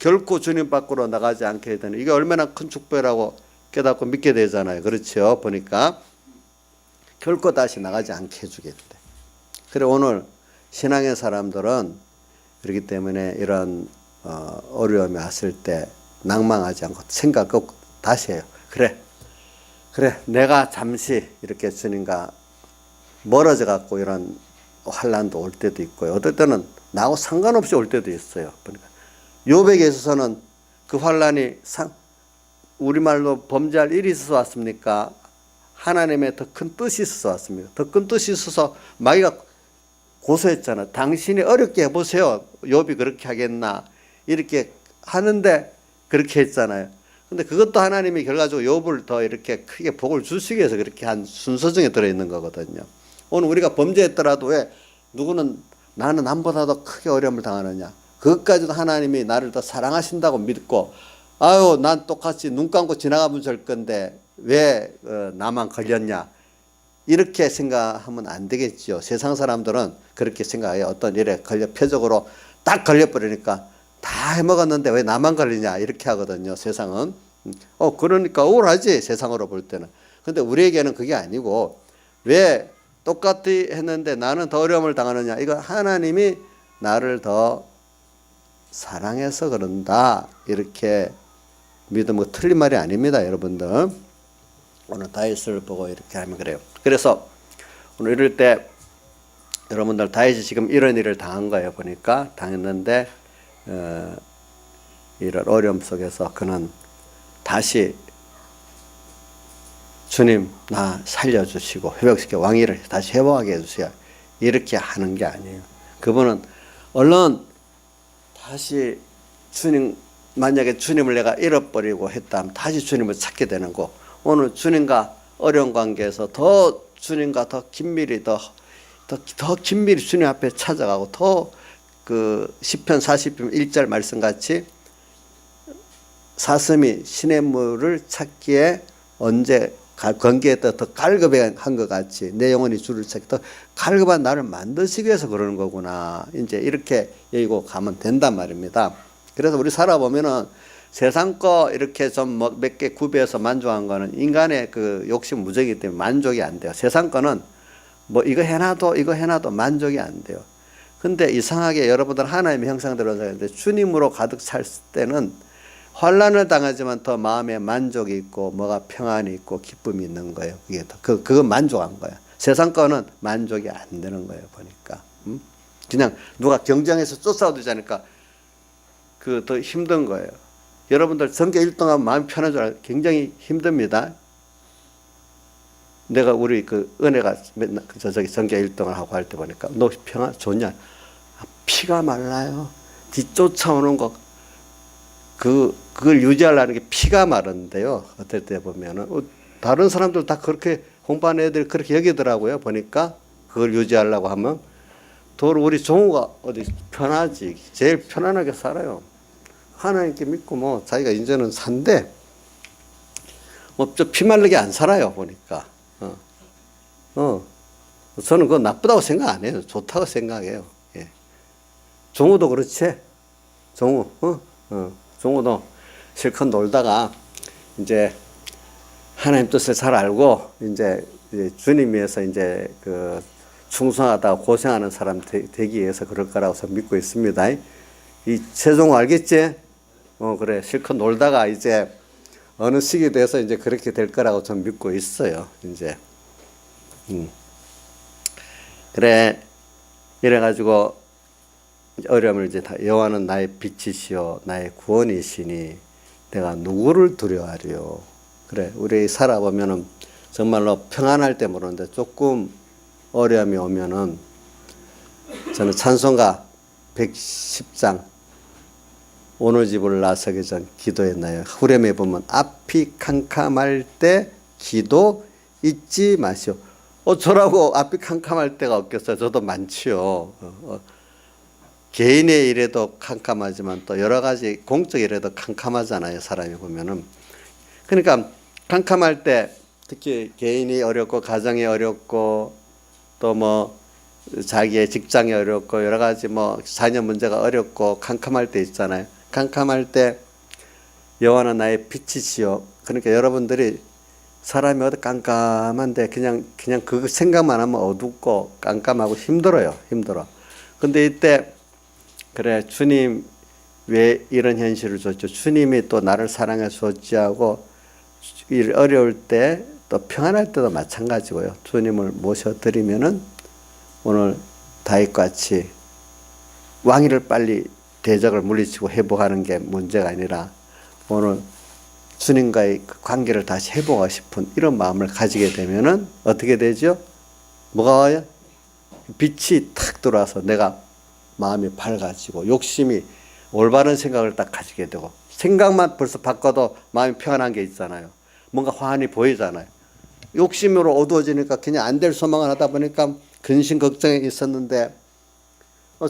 결코 주님 밖으로 나가지 않게 되는 이게 얼마나 큰 축복이라고 깨닫고 믿게 되잖아요. 그렇죠. 보니까 결코 다시 나가지 않게 해주겠대. 그래 오늘 신앙의 사람들은 그렇기 때문에 이런 어려움이 왔을 때 낭망하지 않고 생각 꼭 다시 해요. 그래 내가 잠시 이렇게 주님과 멀어져 갖고 이런 환난도 올 때도 있고요. 어떨 때는 나하고 상관없이 올 때도 있어요. 그러니까 욥에게 있어서는 그 환난이 우리말로 범죄할 일이 있어서 왔습니까? 하나님의 더 큰 뜻이 있어서 왔습니다. 더 큰 뜻이 있어서 마귀가 고소했잖아. 당신이 어렵게 해보세요. 욥이 그렇게 하겠나? 이렇게 하는데 그렇게 했잖아요. 근데 그것도 하나님이 결과적으로 욥을 더 이렇게 크게 복을 주시기 위해서 그렇게 한 순서중에 들어있는 거거든요. 오늘 우리가 범죄했더라도 왜 누구는 나는 남보다도 크게 어려움을 당하느냐. 그것까지도 하나님이 나를 더 사랑하신다고 믿고 아유 난 똑같이 눈 감고 지나가면 될 건데 왜 나만 걸렸냐. 이렇게 생각하면 안 되겠죠. 세상 사람들은 그렇게 생각해요. 어떤 일에 표적으로 딱 걸려버리니까 다 해먹었는데 왜 나만 걸리냐 이렇게 하거든요. 세상은. 그러니까 억울하지 세상으로 볼 때는. 근데 우리에게는 그게 아니고 왜 똑같이 했는데 나는 더 어려움을 당하느냐. 이거 하나님이 나를 더 사랑해서 그런다. 이렇게 믿으면 틀린 말이 아닙니다. 여러분들. 오늘 다윗을 보고 이렇게 하면 그래요. 그래서 오늘 이럴 때 여러분들 다윗이 지금 이런 일을 당한 거예요. 보니까 당했는데 이런 어려움 속에서 그는 다시 주님 나 살려주시고 회복시켜 왕위를 다시 회복하게 해주세요. 이렇게 하는 게 아니에요. 그분은 얼른 다시 주님 만약에 주님을 내가 잃어버리고 했다면 다시 주님을 찾게 되는 거. 오늘 주님과 어려운 관계에서 더 주님과 더 긴밀히 더 긴밀히 주님 앞에 찾아가고 더 그 시편 40편 1절 말씀같이 사슴이 시냇물을 찾기에 언제 건기에 더 갈급한 것 같이 내 영혼이 주를 찾기 더 갈급한 나를 만드시기 위해서 그러는 거구나. 이제 이렇게 여기고 가면 된단 말입니다. 그래서 우리 살아보면은 세상 거 이렇게 좀 몇 개 구비해서 만족한 거는 인간의 그 욕심 무적이기 때문에 만족이 안 돼요. 세상 거는 이거 해놔도 만족이 안 돼요. 근데 이상하게 여러분들 하나님의 형상대로 사는데 주님으로 가득 찰 때는 환난을 당하지만 더 마음에 만족이 있고 뭐가 평안이 있고 기쁨이 있는 거예요. 그건 만족한 거예요. 세상 거는 만족이 안 되는 거예요. 보니까 그냥 누가 경쟁해서 쫓아오지 않으니까 그 더 힘든 거예요. 여러분들 성경 1등하면 마음이 편한 줄 알아요. 굉장히 힘듭니다. 내가 우리 그 은혜가 맨날 저기 성경 1등을 하고 할 때 보니까 너 평안 좋냐? 피가 말라요. 뒤쫓아오는 거 그걸 유지하려는 게 피가 마른데요. 어떨 때 보면은 다른 사람들 다 그렇게 공부하는 애들이 그렇게 여기더라고요. 보니까 그걸 유지하려고 하면 도로 우리 종우가 어디 편하지. 제일 편안하게 살아요. 하나님께 믿고 자기가 이제는 산대 저 피말르게 안 살아요. 보니까 저는 그거 나쁘다고 생각 안 해요. 좋다고 생각해요. 예. 종우도 그렇지. 종우도 실컷 놀다가 이제 하나님 뜻을 잘 알고 이제 주님 위해서 이제 그 충성하다가 고생하는 사람 되기 위해서 그럴 거라고 저는 믿고 있습니다. 이 최종우 알겠지? 그래. 실컷 놀다가 이제 어느 시기 돼서 이제 그렇게 될 거라고 저는 믿고 있어요. 이제. 그래. 이래가지고 어려움을 이제 다 여호와는 나의 빛이시요 나의 구원이시니 내가 누구를 두려워하리요. 그래. 우리 살아보면은 정말로 평안할 때 모르는데 조금 어려움이 오면은 저는 찬송가 110장 오늘 집을 나서기 전 기도했나요? 후렴에 보면 앞이 캄캄할 때 기도 잊지 마시오. 저라고 앞이 캄캄할 때가 없겠어요. 저도 많지요. 개인의 일에도 캄캄하지만 또 여러 가지 공적 일에도 캄캄하잖아요. 사람이 보면은. 그러니까 캄캄할 때 특히 개인이 어렵고 가정이 어렵고 또 뭐 자기의 직장이 어렵고 여러 가지 뭐 자녀 문제가 어렵고 캄캄할 때 있잖아요. 캄캄할 때 여호와는 나의 빛이시요. 그러니까 여러분들이 사람이 어디 깜깜한데 그냥 그 생각만 하면 어둡고 깜깜하고 힘들어요. 힘들어. 근데 이때 그래 주님 왜 이런 현실을 줬죠? 주님이 또 나를 사랑해 주었지 하고 어려울 때 또 평안할 때도 마찬가지고요. 주님을 모셔드리면은 오늘 다윗같이 왕위를 빨리 대적을 물리치고 회복하는 게 문제가 아니라 오늘 주님과의 그 관계를 다시 회복하고 싶은 이런 마음을 가지게 되면은 어떻게 되죠? 뭐가 와요? 빛이 탁 들어와서 내가 마음이 밝아지고 욕심이 올바른 생각을 딱 가지게 되고 생각만 벌써 바꿔도 마음이 평안한 게 있잖아요. 뭔가 화환이 보이잖아요. 욕심으로 어두워지니까 그냥 안 될 소망을 하다 보니까 근심 걱정이 있었는데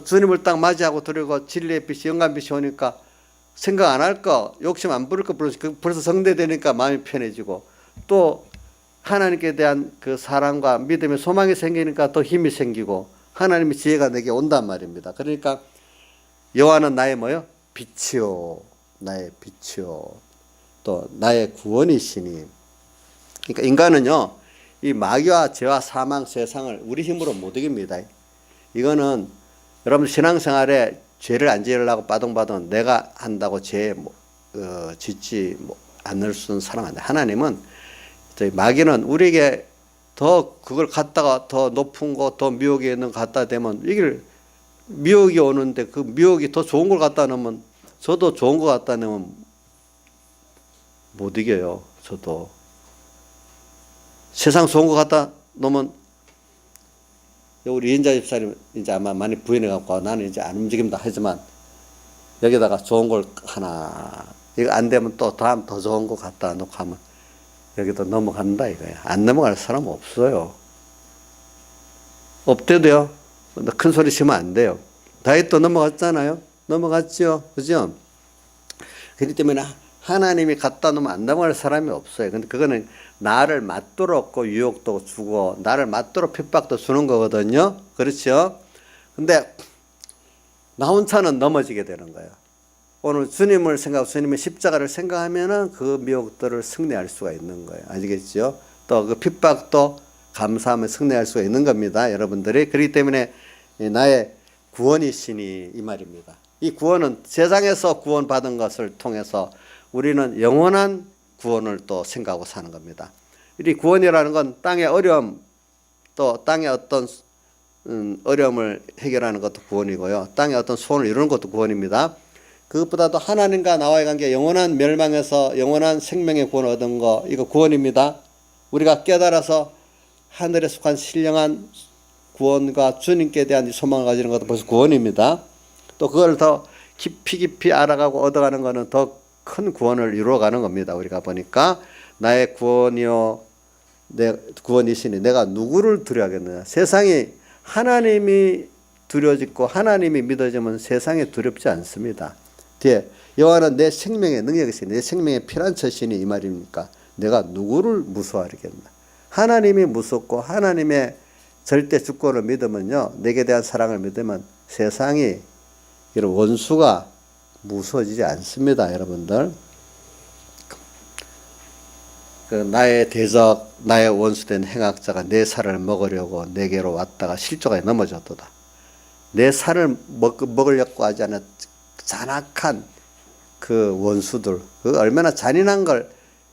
주님을 딱 맞이하고 들어가고 진리의 빛이 영감빛이 오니까 생각 안 할 거, 욕심 안 부릴 거 벌써 성대되니까 마음이 편해지고 또 하나님께 대한 그 사랑과 믿음의 소망이 생기니까 또 힘이 생기고 하나님의 지혜가 내게 온단 말입니다. 그러니까 여호와는 나의 뭐요? 빛이요. 나의 빛이요. 또 나의 구원이시니. 그러니까 인간은요. 이 마귀와 죄와 사망 세상을 우리 힘으로 못 이깁니다. 이거는 여러분 신앙생활에 죄를 안 지으려고 빠둥빠둥 내가 한다고 죄 짓지 않을 수 있는 사람 아니에요. 하나님은 마귀는 우리에게 더 그걸 갖다가 더 높은 거 더 미혹에 있는 거 갖다 대면 이게 미혹이 오는데 그 미혹이 더 좋은 걸 갖다 놓으면 저도 좋은 거 갖다 놓으면 못 이겨요. 저도 세상 좋은 거 갖다 놓으면 우리 인자 집사님 이제 아마 많이 부인해 갖고 나는 이제 안 움직인다 하지만 여기다가 좋은 걸 하나 이거 안 되면 또 다음 더 좋은 거 갖다 놓고 하면 여기도 넘어간다 이거야. 안 넘어갈 사람 없어요. 없대도요. 큰 소리 치면 안 돼요. 다윗도 넘어갔잖아요. 넘어갔죠. 그죠? 그렇기 때문에 하나님이 갖다 놓으면 안 넘어갈 사람이 없어요. 근데 그거는 나를 맞도록 유혹도 주고 나를 맞도록 핍박도 주는 거거든요. 그렇죠? 근데 나 혼자는 넘어지게 되는 거예요. 오늘 주님을 생각하고 주님의 십자가를 생각하면은 그 미혹들을 승리할 수가 있는 거예요. 아시겠죠? 또 그 핍박도 감사하며 승리할 수가 있는 겁니다. 여러분들이. 그렇기 때문에 나의 구원이시니 이 말입니다. 이 구원은 세상에서 구원받은 것을 통해서 우리는 영원한 구원을 또 생각하고 사는 겁니다. 이 구원이라는 건 땅의 어려움 또 땅의 어떤 어려움을 해결하는 것도 구원이고요. 땅의 어떤 소원을 이루는 것도 구원입니다. 그것보다도 하나님과 나와의 관계 영원한 멸망에서 영원한 생명의 구원을 얻은 거 이거 구원입니다. 우리가 깨달아서 하늘에 속한 신령한 구원과 주님께 대한 소망을 가지는 것도 벌써 구원입니다. 또 그걸 더 깊이 알아가고 얻어가는 것은 더 큰 구원을 이루어가는 겁니다. 우리가 보니까 나의 구원이요 내 구원이시니 내가 누구를 두려워하겠느냐. 세상이 하나님이 두려워지고 하나님이 믿어지면 세상에 두렵지 않습니다. 뒤에 여호와는 내 생명의 능력이시니 내 생명의 피난처시니 이 말입니까? 내가 누구를 무서워하겠나. 하나님이 무섭고 하나님의 절대 주권을 믿으면요 내게 대한 사랑을 믿으면 세상이 이런 원수가 무서워지지 않습니다. 여러분들 그 나의 대적 나의 원수된 행악자가 내 살을 먹으려고 내게로 왔다가 실족하게 넘어졌도다. 내 살을 먹으려고 하지 않은 잔악한 그 원수들 그 얼마나 잔인한 걸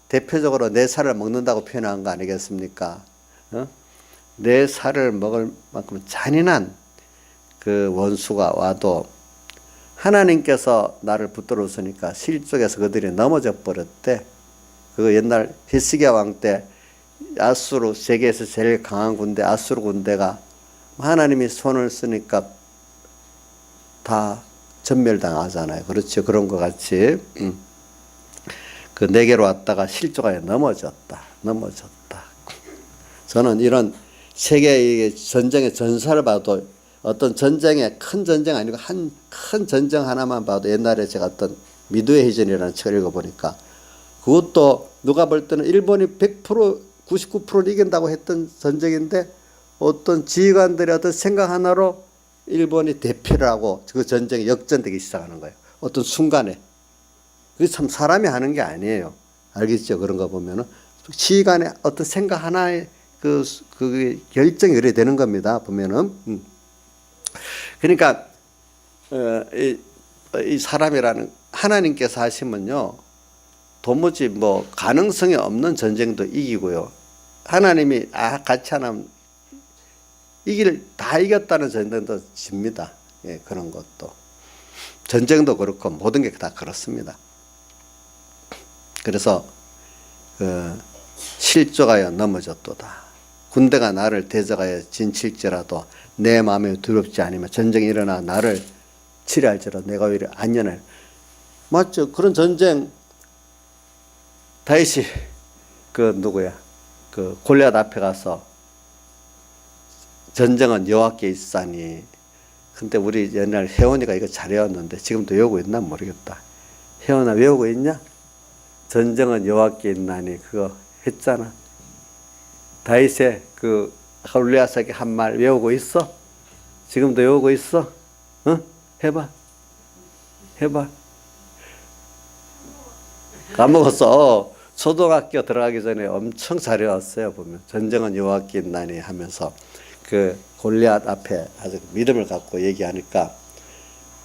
대표적으로 내 살을 먹는다고 표현한 거 아니겠습니까? 내 살을 먹을 만큼 잔인한 그 원수가 와도 하나님께서 나를 붙들었으니까 실족해서 그들이 넘어져 버렸대. 그 옛날 히스기야 왕 때 아수르 세계에서 제일 강한 군대 아수르 군대가 하나님이 손을 쓰니까 다 전멸당하잖아요. 그렇죠. 그런 것 같이 그 내게로 왔다가 실족하여 넘어졌다. 저는 이런 세계의 전쟁의 전사를 봐도 어떤 전쟁의 큰 전쟁 아니고 한 큰 전쟁 하나만 봐도 옛날에 제가 어떤 미드웨이 해전이라는 책을 읽어보니까 그것도 누가 볼 때는 일본이 100% 99%를 이긴다고 했던 전쟁인데 어떤 지휘관들의 어떤 생각 하나로 일본이 대피를 하고 그 전쟁이 역전되기 시작하는 거예요. 어떤 순간에. 그게 참 사람이 하는 게 아니에요. 알겠죠? 그런 거 보면은. 지휘관의 어떤 생각 하나에 그 결정이 그래 되는 겁니다. 보면은. 그러니까, 이 사람이라는 하나님께서 하시면요. 도무지 뭐 가능성이 없는 전쟁도 이기고요. 하나님이 같이 하면 다 이겼다는 전쟁도 집니다. 예, 그런 것도. 전쟁도 그렇고 모든 게 다 그렇습니다. 그래서 실족하여 넘어졌도다. 군대가 나를 대적하여 진칠지라도 내 마음에 두렵지 않으면 전쟁이 일어나 나를 치료할지라도 내가 오히려 안전해. 맞죠? 그런 전쟁 다윗이 골리앗 앞에 가서 전쟁은 여호와께 있사니. 근데 우리 옛날 혜원이가 이거 잘 외웠는데 지금도 외우고 있나 모르겠다. 혜원아 외우고 있냐? 전쟁은 여호와께 있나니 그거 했잖아. 다윗의 그 골리앗에게 한 말 외우고 있어? 지금도 외우고 있어? 응? 해봐. 까먹었어. 초등학교 들어가기 전에 엄청 잘 외웠어요. 보면 전쟁은 여호와께 있나니 하면서 그 골리앗 앞에 아주 믿음을 갖고 얘기하니까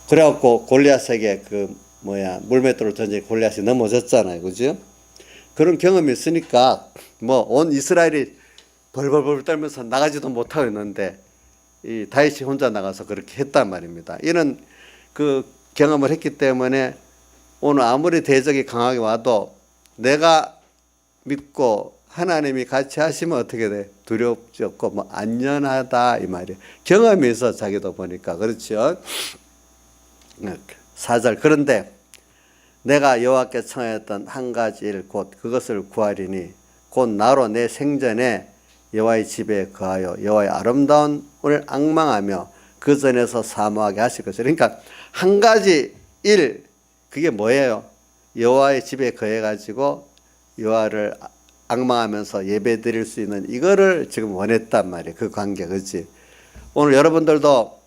그래갖고 골리앗에게 물맷돌을 던져 골리앗이 넘어졌잖아요. 그죠? 그런 경험이 있으니까 온 이스라엘이 벌벌벌 떨면서 나가지도 못하고 있는데 이 다윗이 혼자 나가서 그렇게 했단 말입니다. 이런 그 경험을 했기 때문에 오늘 아무리 대적이 강하게 와도 내가 믿고 하나님이 같이 하시면 어떻게 돼? 두렵지 없고 안전하다 이 말이에요. 경험이 있어 자기도 보니까. 그렇죠? 4절 그런데 내가 여호와께 청하였던 한 가지 일 곧 그것을 구하리니 곧 나로 내 생전에 여호와의 집에 거하여 여호와의 아름다움을 앙망하며 그 전에서 사모하게 하실 것이라. 그러니까 한 가지 일 그게 뭐예요? 여호와의 집에 거해가지고 여호와를 앙망하면서 예배 드릴 수 있는 이거를 지금 원했단 말이에요. 그 관계, 그렇지? 오늘 여러분들도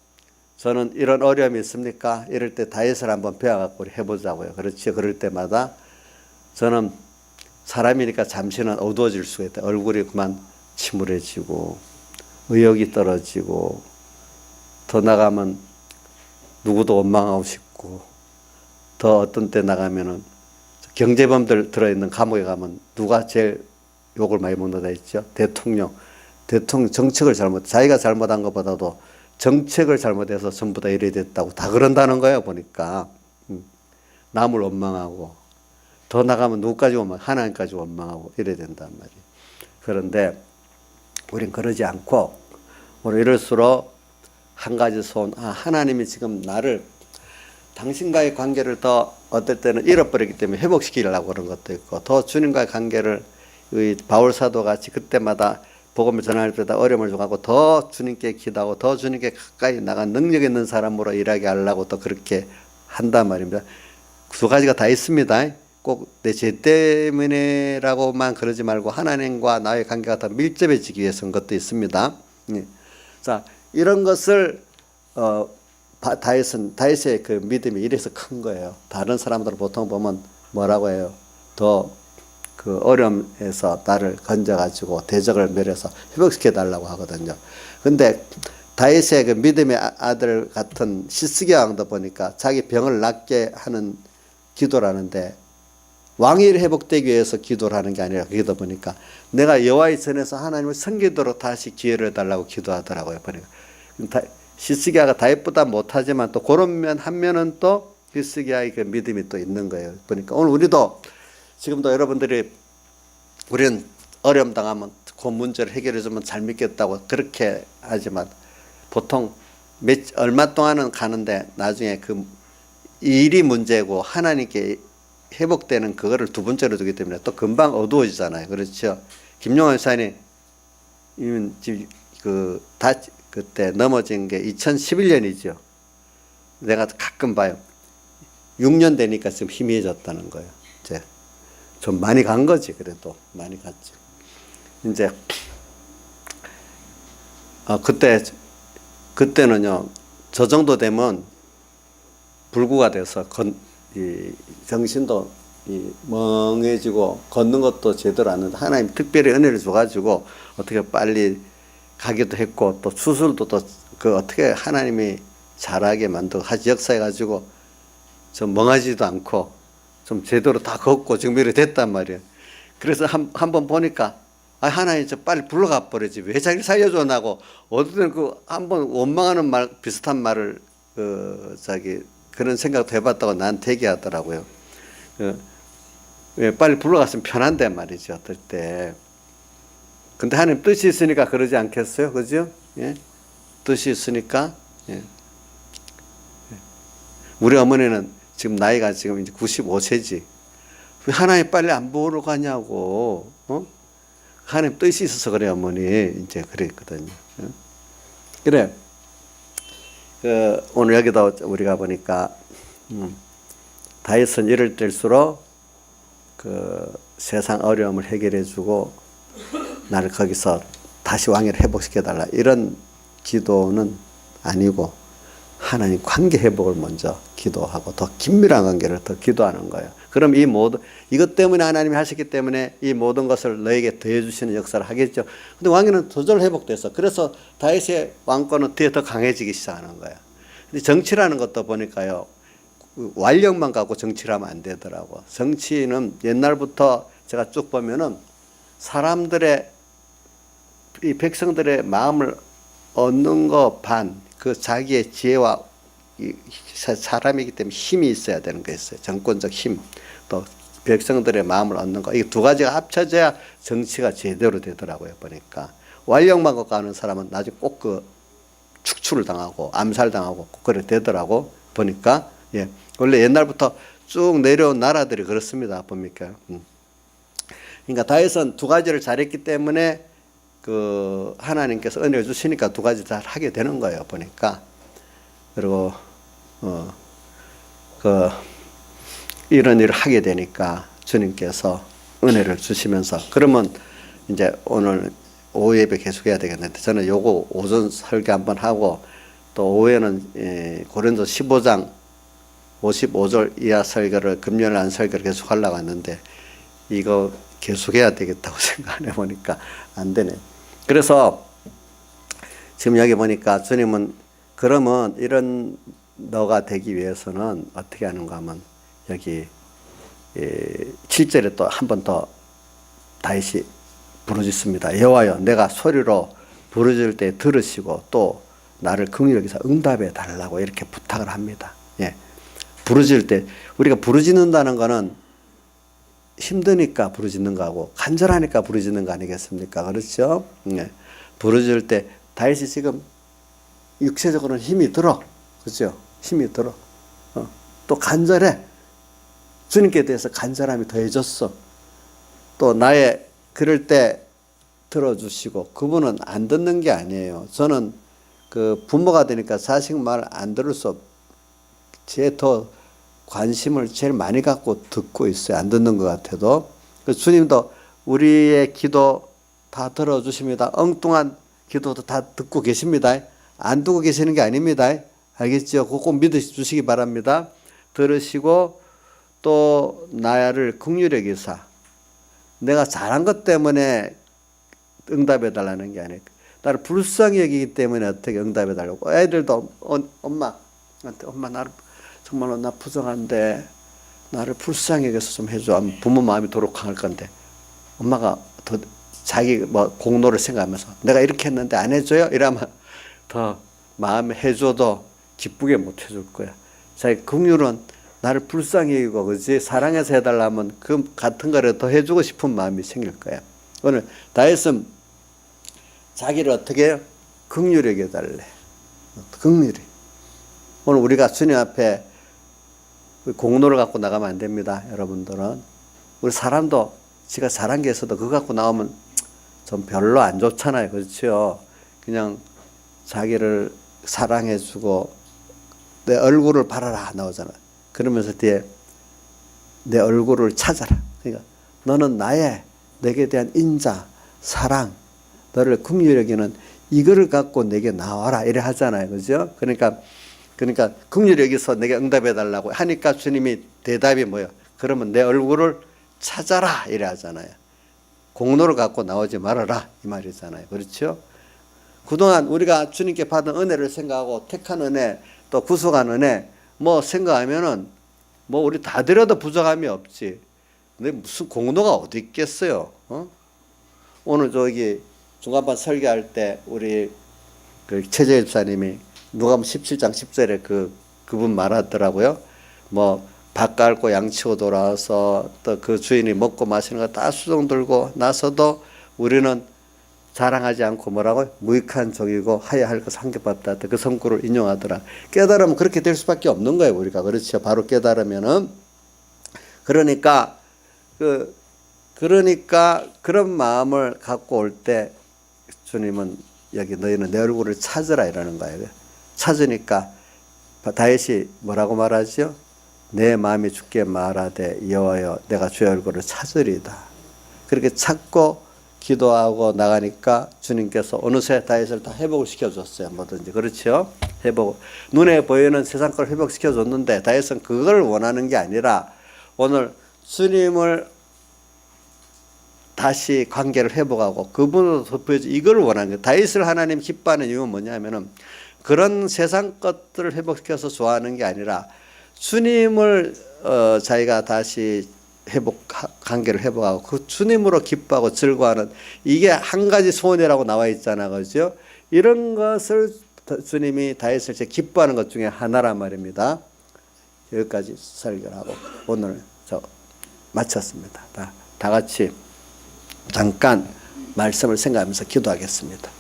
저는 이런 어려움이 있습니까? 이럴 때 다윗을 한번 배워갖고 우리 해보자고요. 그렇지? 그럴 때마다 저는 사람이니까 잠시는 어두워질 수가 있다. 얼굴이 그만 침울해지고 의욕이 떨어지고 더 나가면 누구도 원망하고 싶고 더 어떤 때 나가면은 경제범들 들어있는 감옥에 가면 누가 제일 욕을 많이 먹는다 했죠? 대통령 정책을 자기가 잘못한 것보다도 정책을 잘못해서 전부 다 이래 됐다고 다 그런다는 거예요. 보니까 남을 원망하고 더 나가면 누구까지 하나님까지 원망하고 이래 된단 말이에요. 그런데 우린 그러지 않고 오늘 이럴수록 한 가지 소원, 하나님이 지금 나를 당신과의 관계를 더 어떨 때는 잃어버리기 때문에 회복시키려고 그런 것도 있고 더 주님과의 관계를 바울 사도 같이 그때마다 복음을 전할 때다 어려움을 줘가고 더 주님께 기도하고 더 주님께 가까이 나간 능력 있는 사람으로 일하게 하려고 또 그렇게 한단 말입니다. 두 가지가 다 있습니다. 꼭 내 죄 때문에라고만 그러지 말고 하나님과 나의 관계가 더 밀접해지기 위해서인 것도 있습니다. 자, 이런 것을 다윗의 그 믿음이 이래서 큰 거예요. 다른 사람들은 보통 보면 뭐라고 해요? 더 그 어려움에서 나를 건져가지고 대적을 멸해서 회복시켜 달라고 하거든요. 근데 다윗의 그 믿음의 아들 같은 시스기야 왕도 보니까 자기 병을 낫게 하는 기도라는데 왕이 회복되기 위해서 기도를 하는 게 아니라 기도 보니까 내가 여호와의 전에서 하나님을 섬기도록 다시 기회를 달라고 기도하더라고요. 보니까 시스기야가 다윗보다 못하지만 또 그런 한 면은 또 시스기야의 그 믿음이 또 있는 거예요. 보니까 오늘 우리도 지금도 여러분들이 우리는 어려움 당하면 그 문제를 해결해 주면 잘 믿겠다고 그렇게 하지만 보통 얼마 동안은 가는데 나중에 그 이 일이 문제고 하나님께 회복되는 그거를 두 번째로 두기 때문에 또 금방 어두워지잖아요. 그렇죠? 김용환 사님 지금 그때 넘어진 게 2011년이죠. 내가 가끔 봐요. 6년 되니까 지금 희미해졌다는 거예요. 이제 좀 많이 간 거지. 그래도 많이 갔죠. 이제 그때는요, 저 정도 되면 불구가 돼서 이 정신도 멍해지고 걷는 것도 제대로 안 하는데 하나님 특별히 은혜를 줘가지고 어떻게 빨리 가기도 했고 또 수술도 또 그 어떻게 하나님이 잘하게 만들고 하지 역사해가지고 좀 멍하지도 않고 좀 제대로 다 걷고 정비를 됐단 말이에요. 그래서 한번 보니까 하나님 저 빨리 불러가 버리지 왜 자기를 살려줘 나고 어디든 한번 원망하는 말 비슷한 말을 그런 생각도 해봤다고 나한테 얘기하더라고요. 왜 빨리 불러갔으면 편한데 말이죠 어떨 때. 근데 하나님 뜻이 있으니까 그러지 않겠어요, 그죠? 예? 뜻이 있으니까. 예. 우리 어머니는 지금 나이가 지금 이제 95세지. 왜 하나님 빨리 안 보러 가냐고. 하나님 뜻이 있어서 그래 어머니 이제 그랬거든요. 그래. 오늘 여기다 우리가 보니까 다윗은 이럴 때일수록 세상 어려움을 해결해주고 나를 거기서 다시 왕위를 회복시켜달라 이런 기도는 아니고 하나님 관계 회복을 먼저 기도하고 더 긴밀한 관계를 더 기도하는 거예요. 그럼 이것 때문에 하나님이 하셨기 때문에 이 모든 것을 너에게 더해주시는 역사를 하겠죠. 근데 왕위는 저절로 회복돼서 그래서 다윗의 왕권은 뒤에 더 강해지기 시작하는 거예요. 근데 정치라는 것도 보니까요. 완력만 갖고 정치를 하면 안 되더라고. 정치는 옛날부터 제가 쭉 보면은 사람들의 이 백성들의 마음을 얻는 거 반, 그 자기의 지혜와 사람이기 때문에 힘이 있어야 되는 게 있어요. 정권적 힘, 또 백성들의 마음을 얻는 거. 이 두 가지가 합쳐져야 정치가 제대로 되더라고요. 보니까 완력만 갖고 하는 사람은 나중에 꼭 축출을 당하고 암살당하고 그래 되더라고. 보니까 예. 원래 옛날부터 쭉 내려온 나라들이 그렇습니다. 보니까. 그러니까 다윗은 두 가지를 잘했기 때문에 하나님께서 은혜를 주시니까 두 가지 다 하게 되는 거예요. 보니까. 그리고 이런 일을 하게 되니까 주님께서 은혜를 주시면서 그러면 이제 오늘 오후 예배 계속해야 되겠는데 저는 요거 오전 설교 한번 하고 또 오후에는 고린도 15장 55절 이하 설교를 금요일 안 설교를 계속 하려고 했는데 이거 계속해야 되겠다고 생각해 보니까 안 되네. 그래서 지금 여기 보니까 주님은 그러면 이런 너가 되기 위해서는 어떻게 하는가 하면 여기 7절에 또 한 번 더 다윗이 부르짖습니다. 여호와여 내가 소리로 부르짖을 때 들으시고 또 나를 긍휼히 여기서 응답해 달라고 이렇게 부탁을 합니다. 예. 부르짖을 때 우리가 부르짖는다는 거는 힘드니까 부르짖는 거하고 간절하니까 부르짖는 거 아니겠습니까? 그렇죠? 예. 부르짖을 때 다윗이 지금 육체적으로는 힘이 들어. 그렇죠? 힘이 들어. 또 간절해. 주님께 대해서 간절함이 더해졌어. 또 나의 그럴 때 들어주시고 그분은 안 듣는 게 아니에요. 저는 부모가 되니까 자식 말 안 들을 수 없. 제 더 관심을 제일 많이 갖고 듣고 있어요. 안 듣는 것 같아도. 주님도 우리의 기도 다 들어주십니다. 엉뚱한 기도도 다 듣고 계십니다. 안 듣고 계시는 게 아닙니다. 알겠죠? 그거 꼭 믿으시기 바랍니다. 들으시고 또 나를 긍휼히 여기사 내가 잘한 것 때문에 응답해 달라는 게 아니고 나를 불쌍히 여기기 때문에 어떻게 응답해 달라고. 애들도 엄마한테 엄마 나를 정말로 나 부정한데 나를 불쌍히 여기서 좀 해줘. 부모 마음이 도록 강할 건데 엄마가 더 자기 공로를 생각하면서 내가 이렇게 했는데 안 해줘요? 이러면 더 마음에 해줘도 기쁘게 못 해줄 거야. 자기 긍휼은 나를 불쌍히 여기고 그지 사랑해서 해달라면 그 같은 거를 더 해주고 싶은 마음이 생길 거야. 오늘 다윗은 자기를 어떻게 해요? 긍휼히 여겨달래. 긍휼히. 오늘 우리가 주님 앞에 공로를 갖고 나가면 안 됩니다. 여러분들은. 우리 사람도 지가 잘한 게 있어도 그거 갖고 나오면 좀 별로 안 좋잖아요. 그렇죠? 그냥 자기를 사랑해주고 내 얼굴을 바라라 나오잖아. 그러면서 뒤에 내 얼굴을 찾아라. 그러니까 너는 내게 대한 인자, 사랑, 너를 긍휼히 여기는 이거를 갖고 내게 나와라 이래 하잖아요. 그죠? 그러니까 긍휼히 여기서 내게 응답해 달라고 하니까 주님이 대답이 뭐예요? 그러면 내 얼굴을 찾아라 이래 하잖아요. 공로를 갖고 나오지 말아라 이 말이잖아요. 그렇죠? 그동안 우리가 주님께 받은 은혜를 생각하고 택한 은혜 또 구속한 은혜 뭐 생각하면은 뭐 우리 다 드려도 부족함이 없지. 근데 무슨 공로가 어디 있겠어요? 오늘 저기 중간반 설교할 때 우리 그 최재 집사님이 누가복음 17장 10절에 그분 말하더라고요. 뭐 밥 갈고 양 치고 돌아와서 또 그 주인이 먹고 마시는 거 다 수종 들고 나서도 우리는 자랑하지 않고 뭐라고 무익한 종이고 하야 할 것 한 개 받다. 그 성구를 인용하더라. 깨달으면 그렇게 될 수밖에 없는 거예요. 우리가 그렇죠. 바로 깨달으면은 그러니까 그런 마음을 갖고 올 때 주님은 여기 너희는 내 얼굴을 찾으라 이러는 거예요. 찾으니까 다윗이 뭐라고 말하죠? 내 마음이 주께 말하되 여호와여 내가 주의 얼굴을 찾으리다. 그렇게 찾고 기도하고 나가니까 주님께서 어느새 다윗을 다 회복을 시켜줬어요. 뭐든지 그렇죠? 회복 눈에 보이는 세상 걸 회복시켜줬는데 다윗은 그걸 원하는 게 아니라 오늘 주님을 다시 관계를 회복하고 그분으로 덮여져 이걸 원하는 거예요. 다윗을 하나님 기뻐하는 이유는 뭐냐면은 그런 세상 것들을 회복시켜서 좋아하는 게 아니라 주님을 자기가 다시 관계를 회복하고 그 주님으로 기뻐하고 즐거워하는 이게 한 가지 소원이라고 나와 있잖아. 그죠? 이런 것을 주님이 다윗을 기뻐하는 것 중에 하나란 말입니다. 여기까지 설교를 하고 오늘 마쳤습니다. 다 같이 잠깐 말씀을 생각하면서 기도하겠습니다.